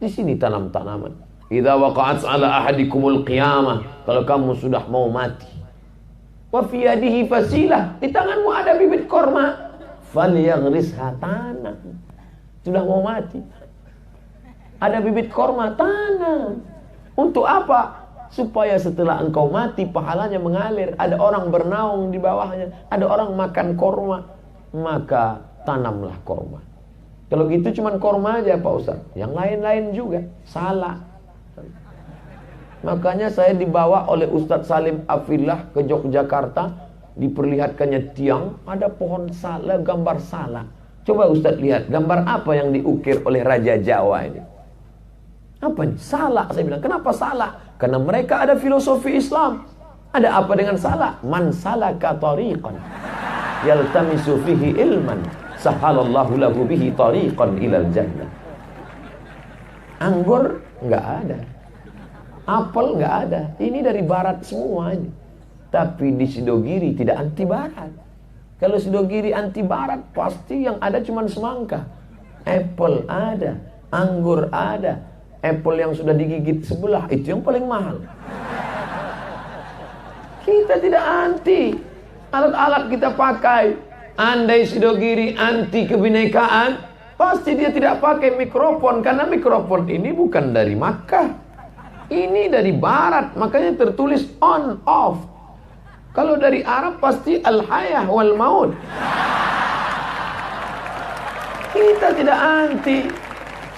Di sini tanam tanaman. Idza waqa'at 'ala ahadikumul qiyamah, kalau kamu sudah mau mati. Wa fi yadihi fasilah, di tanganmu ada bibit korma. Falyaghrisha, tanam. Sudah mau mati. Ada bibit korma, tanam. Untuk apa? Supaya setelah engkau mati pahalanya mengalir. Ada orang bernaung di bawahnya, ada orang makan korma, maka tanamlah korma. Kalau gitu cuman korma aja Pak Ustaz, yang lain-lain juga salah. Makanya saya dibawa oleh Ustadz Salim Afillah ke Yogyakarta, diperlihatkannya tiang, ada pohon salah, gambar salah. Coba Ustadz lihat, gambar apa yang diukir oleh Raja Jawa ini? Apa ini? Salah, saya bilang. Kenapa salah? Karena mereka ada filosofi Islam. Ada apa dengan salah? Man salaka tariqan yaltamisu fihi ilman, sahalallahu lahu bihi tariqan ilal jannah. Anggur nggak ada, apel nggak ada. Ini dari barat semua ini. Tapi di Sidogiri tidak anti barat. Kalau Sidogiri anti barat, pasti yang ada cuma semangka. Apple ada, anggur ada. Apple yang sudah digigit sebelah, itu yang paling mahal. Kita tidak anti. Alat-alat kita pakai. Andai Sidogiri anti kebinekaan, pasti dia tidak pakai mikrofon. Karena mikrofon ini bukan dari Makkah, ini dari barat. Makanya tertulis on, off. Kalau dari Arab pasti al-hayah wal maut. Kita tidak anti.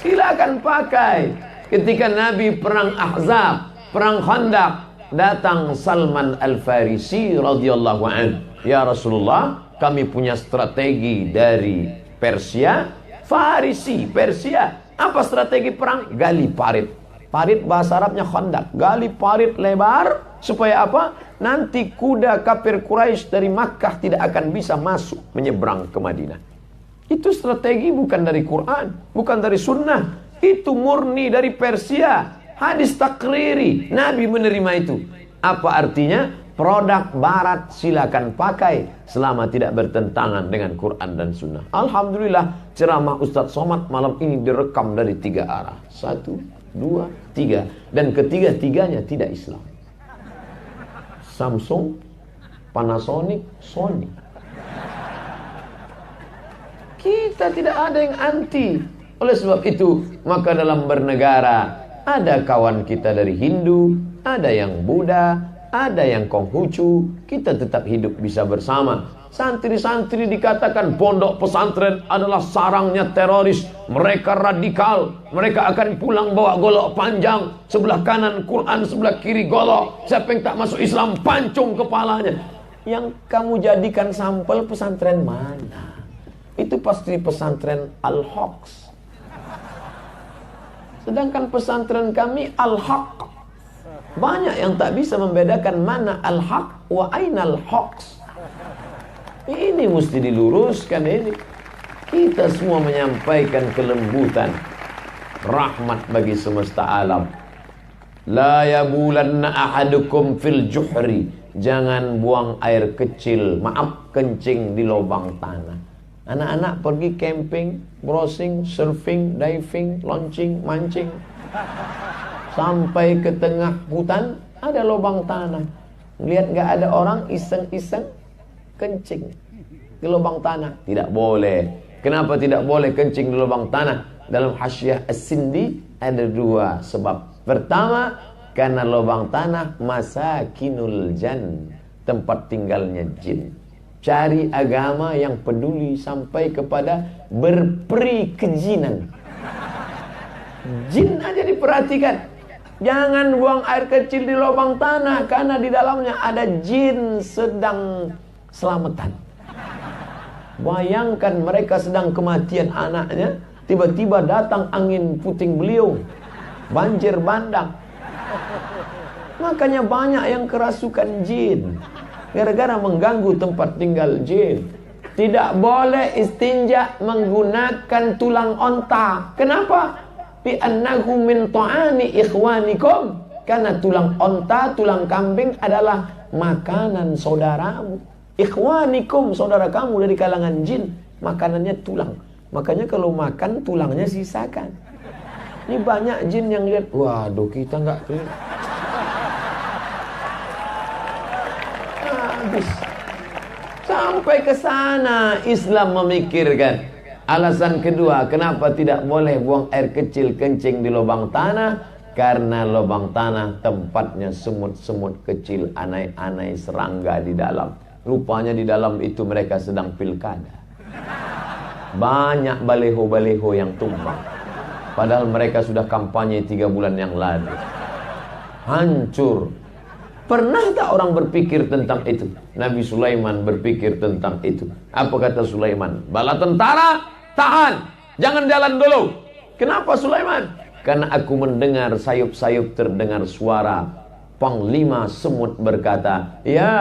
Silakan pakai. Ketika Nabi perang Ahzab, perang Khandaq, datang Salman Al-Farisi radhiyallahu anhu. Ya Rasulullah, kami punya strategi dari Persia, Farisi, Persia. Apa strategi perang? Gali parit. Parit bahasa Arabnya Khandaq. Gali parit lebar supaya apa? Nanti kuda kafir Quraisy dari Makkah tidak akan bisa masuk menyeberang ke Madinah. Itu strategi bukan dari Quran, bukan dari sunnah. Itu murni dari Persia. Hadis takriri. Nabi menerima itu. Apa artinya? Produk barat silakan pakai selama tidak bertentangan dengan Quran dan sunnah. Alhamdulillah, ceramah Ustadz Somad malam ini direkam dari 3 arah. 1, 2, 3. Dan ketiga-tiganya tidak Islam. Samsung, Panasonic, Sony. Kita tidak ada yang anti. Oleh sebab itu, maka dalam bernegara ada kawan kita dari Hindu, ada yang Buddha, ada yang Konghucu. Kita tetap hidup bisa bersama. Santri-santri dikatakan pondok pesantren adalah sarangnya teroris. Mereka radikal. Mereka akan pulang bawa golok panjang. Sebelah kanan Quran, sebelah kiri golok. Siapa yang tak masuk Islam, pancung kepalanya. Yang kamu jadikan sampel pesantren mana? Itu pasti pesantren Al-Hoqs. Sedangkan pesantren kami Al-Haq. Banyak yang tak bisa membedakan mana Al-Haq wa ainal Hoqs. Ini mesti diluruskan ini. Kita semua menyampaikan kelembutan, rahmat bagi semesta alam. La yabulanna ahadukum fil juhri. Jangan buang air kecil, maaf, kencing di lubang tanah. Anak-anak pergi camping, browsing, surfing, diving, launching, mancing. Sampai ke tengah hutan, ada lubang tanah. Lihat gak ada orang, iseng-iseng kencing di lubang tanah. Tidak boleh. Kenapa tidak boleh kencing di lubang tanah? Dalam Hasyiah As-Sindi ada 2 sebab. Pertama, karena lubang tanah masakinul jan, tempat tinggalnya jin. Cari agama yang peduli sampai kepada berperi kejinan. Jin aja diperhatikan. Jangan buang air kecil di lubang tanah, karena di dalamnya ada jin sedang selamatan. Bayangkan mereka sedang kematian anaknya, tiba-tiba datang angin puting beliung, banjir bandang. Makanya banyak yang kerasukan jin, gara-gara mengganggu tempat tinggal jin. Tidak boleh istinja menggunakan tulang onta. Kenapa? Bi annahu min ta'ani ikhwanikum. Karena tulang onta, tulang kambing adalah makanan saudaramu. Ikhwanikum, saudara kamu dari kalangan jin. Makanannya tulang. Makanya kalau makan tulangnya sisakan. Ini banyak jin yang lihat, waduh kita nggak habis. Sampai ke sana Islam memikirkan. Alasan kedua, kenapa tidak boleh buang air kecil kencing di lubang tanah? Karena lubang tanah tempatnya semut-semut kecil, anai-anai, serangga di dalam. Rupanya di dalam itu mereka sedang pilkada. Banyak baleho-baleho yang tumbang. Padahal mereka sudah kampanye 3 bulan yang lalu. Hancur. Pernah tak orang berpikir tentang itu? Nabi Sulaiman berpikir tentang itu. Apa kata Sulaiman? Bala tentara, tahan. Jangan jalan dulu. Kenapa Sulaiman? Karena aku mendengar sayup-sayup terdengar suara. Panglima semut berkata, ya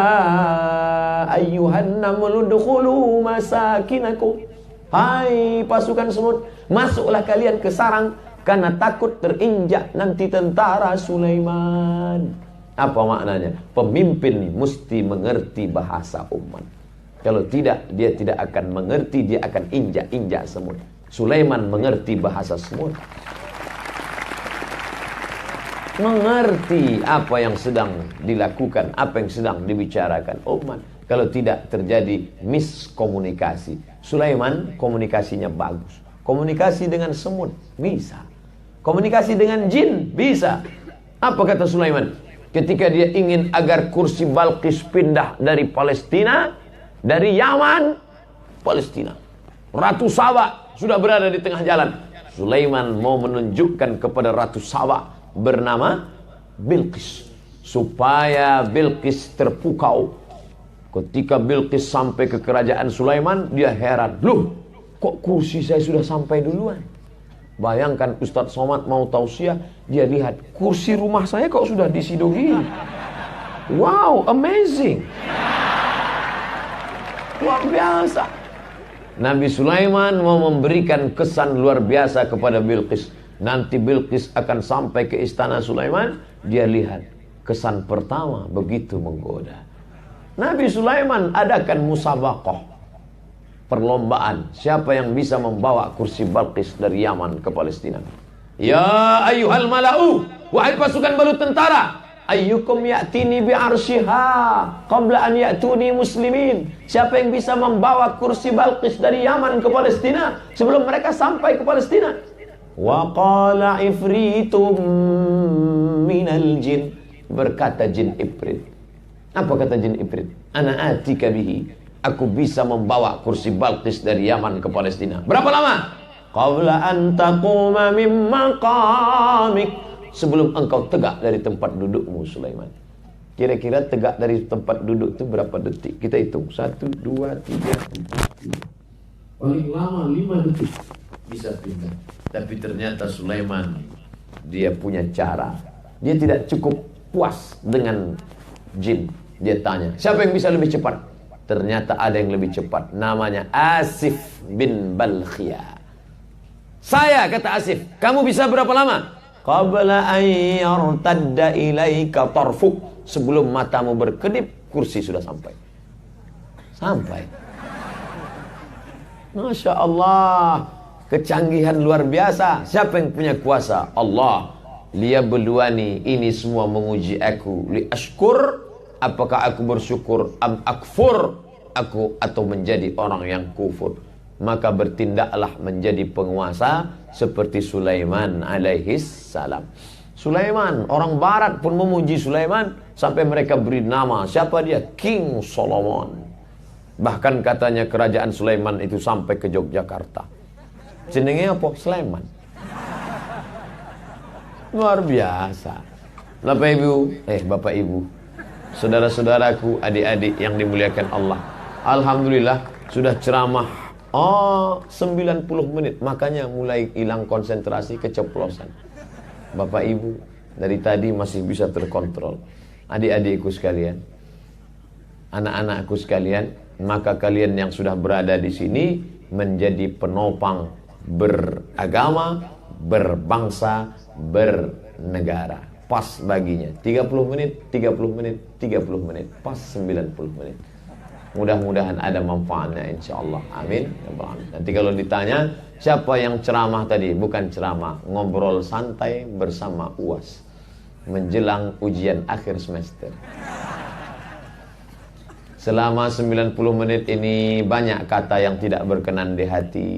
ayyuhan namlu dukhulu masakinakum. Hai pasukan semut, masuklah kalian ke sarang, karena takut terinjak nanti tentara Sulaiman. Apa maknanya? Pemimpin mesti mengerti bahasa umat. Kalau tidak, dia tidak akan mengerti, dia akan injak-injak semut. Sulaiman mengerti bahasa semut. Mengerti apa yang sedang dilakukan, apa yang sedang dibicarakan umat. Kalau tidak terjadi miskomunikasi. Sulaiman komunikasinya bagus. Komunikasi dengan semut bisa. Komunikasi dengan jin bisa. Apa kata Sulaiman? Ketika dia ingin agar kursi Balqis pindah dari Palestina, dari Yaman, Palestina. Ratu Saba sudah berada di tengah jalan. Sulaiman mau menunjukkan kepada Ratu Saba bernama Bilqis, supaya Bilqis terpukau. Ketika Bilqis sampai ke kerajaan Sulaiman, dia heran, loh, kok kursi saya sudah sampai duluan? Bayangkan Ustadz Somad mau tausiah, dia lihat kursi rumah saya kok sudah disidogin. Wow, amazing, luar biasa. Nabi Sulaiman mau memberikan kesan luar biasa kepada Bilqis. Nanti Bilqis akan sampai ke istana Sulaiman, dia lihat kesan pertama begitu menggoda. Nabi Sulaiman adakan musabaqah, perlombaan siapa yang bisa membawa kursi Bilqis dari Yaman ke Palestina. Ya ayyuhal mala'u, wahai pasukan balut tentara, ayyukum ya'tini bi'arsyiha qabla an ya'tuni muslimin. Siapa yang bisa membawa kursi Bilqis dari Yaman ke Palestina sebelum mereka sampai ke Palestina? Wa qala ifritum minal jin, berkata jin Ifrit. Apa kata jin Ifrit? Ana atika bihi, aku bisa membawa kursi Bilqis dari Yaman ke Palestina. Berapa lama? Qabla an taquma min maqamik, sebelum engkau tegak dari tempat dudukmu Sulaiman. Kira-kira tegak dari tempat duduk itu berapa detik? Kita hitung. 1, 2, 3, 4, 5. Paling lama 5 detik bisa pindah. Tapi ternyata Sulaiman, dia punya cara. Dia tidak cukup puas dengan jin. Dia tanya, siapa yang bisa lebih cepat? Ternyata ada yang lebih cepat. Namanya Asif bin Balkhiyah. Saya, kata Asif, kamu bisa berapa lama? Qabla an yartadda ilaika tarfuk, sebelum matamu berkedip, kursi sudah sampai. Sampai. Masya Allah, kecanggihan luar biasa. Siapa yang punya kuasa? Allah. Liyabluwani, ini semua menguji aku. Li ashkur, apakah aku bersyukur? Am akfur, aku atau menjadi orang yang kufur. Maka bertindaklah menjadi penguasa seperti Sulaiman alaihis salam. Sulaiman, orang barat pun memuji Sulaiman sampai mereka beri nama. Siapa dia? King Solomon. Bahkan katanya kerajaan Sulaiman itu sampai ke Yogyakarta. Jenenge apa? Sulaiman. Luar biasa. Bapak Ibu, saudara-saudaraku, adik-adik yang dimuliakan Allah. Alhamdulillah sudah ceramah 90 menit, makanya mulai hilang konsentrasi, keceplosan. Bapak Ibu, dari tadi masih bisa terkontrol. Adik-adikku sekalian, anak-anakku sekalian, maka kalian yang sudah berada di sini menjadi penopang beragama, berbangsa, bernegara. Pas baginya 30 menit, 30 menit, 30 menit, pas 90 menit. Mudah-mudahan ada manfaatnya insyaallah. Amin. Nanti kalau ditanya siapa yang ceramah tadi, bukan ceramah, ngobrol santai bersama UAS menjelang ujian akhir semester. Selama 90 menit ini banyak kata yang tidak berkenan di hati.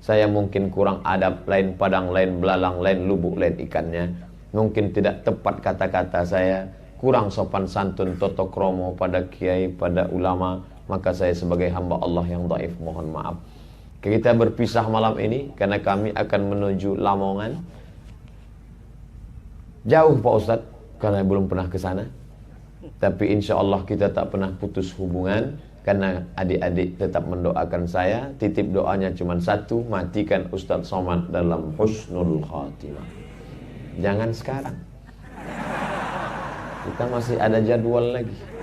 Saya mungkin kurang adab, lain padang, lain belalang, lain lubuk, lain ikannya. Mungkin tidak tepat kata-kata saya, kurang sopan santun, toto kromo pada kiai, pada ulama. Maka saya sebagai hamba Allah yang dhaif mohon maaf. Kita berpisah malam ini karena kami akan menuju Lamongan. Jauh Pak Ustadz, karena belum pernah ke sana. Tapi insya Allah kita tak pernah putus hubungan, karena adik-adik tetap mendoakan saya. Titip doanya cuma satu, matikan Ustadz Somad dalam husnul khatimah. Jangan sekarang, kita masih ada jadwal lagi.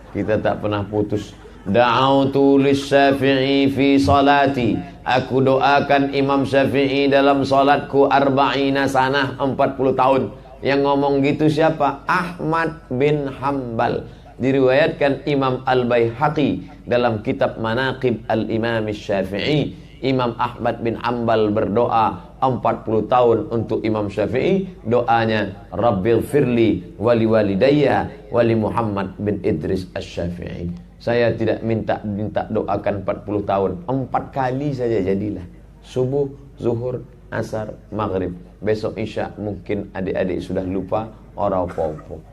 Kita tak pernah putus. Da'autu lis-Syafi'i fi salati, aku doakan Imam Syafi'i dalam salatku 40 sanah, 40 tahun. Yang ngomong gitu siapa? Ahmad bin Hanbal. Diriwayatkan Imam Al-Baihaqi dalam kitab Manaqib Al-Imam Syafi'i. Imam Ahmad bin Hanbal berdoa 40 tahun untuk Imam Syafi'i. Doanya, Rabbighfirli wali walidayya wali Muhammad bin Idris Asy-Syafi'i. Saya tidak minta doakan 40 tahun, 4 kali saja jadilah. Subuh, zuhur, asar, maghrib. Besok isya mungkin adik-adik sudah lupa, orang popo.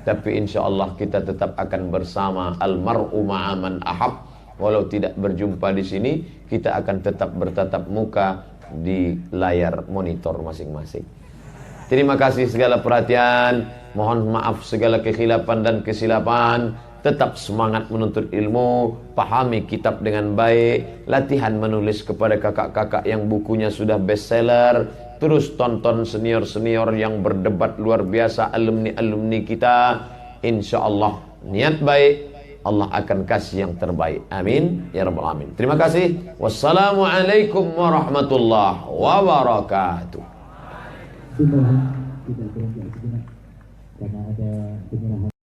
Tapi insya Allah kita tetap akan bersama. Almar'u ma'aman ahab. Walau tidak berjumpa di sini, kita akan tetap bertatap muka di layar monitor masing-masing. Terima kasih segala perhatian. Mohon maaf segala kekhilafan dan kesilapan. Tetap semangat menuntut ilmu. Pahami kitab dengan baik. Latihan menulis kepada kakak-kakak yang bukunya sudah bestseller. Terus tonton senior-senior yang berdebat luar biasa, alumni-alumni kita. Insya Allah niat baik, Allah akan kasih yang terbaik. Amin ya rabbal alamin. Terima kasih. Wassalamualaikum warahmatullahi wabarakatuh. Kita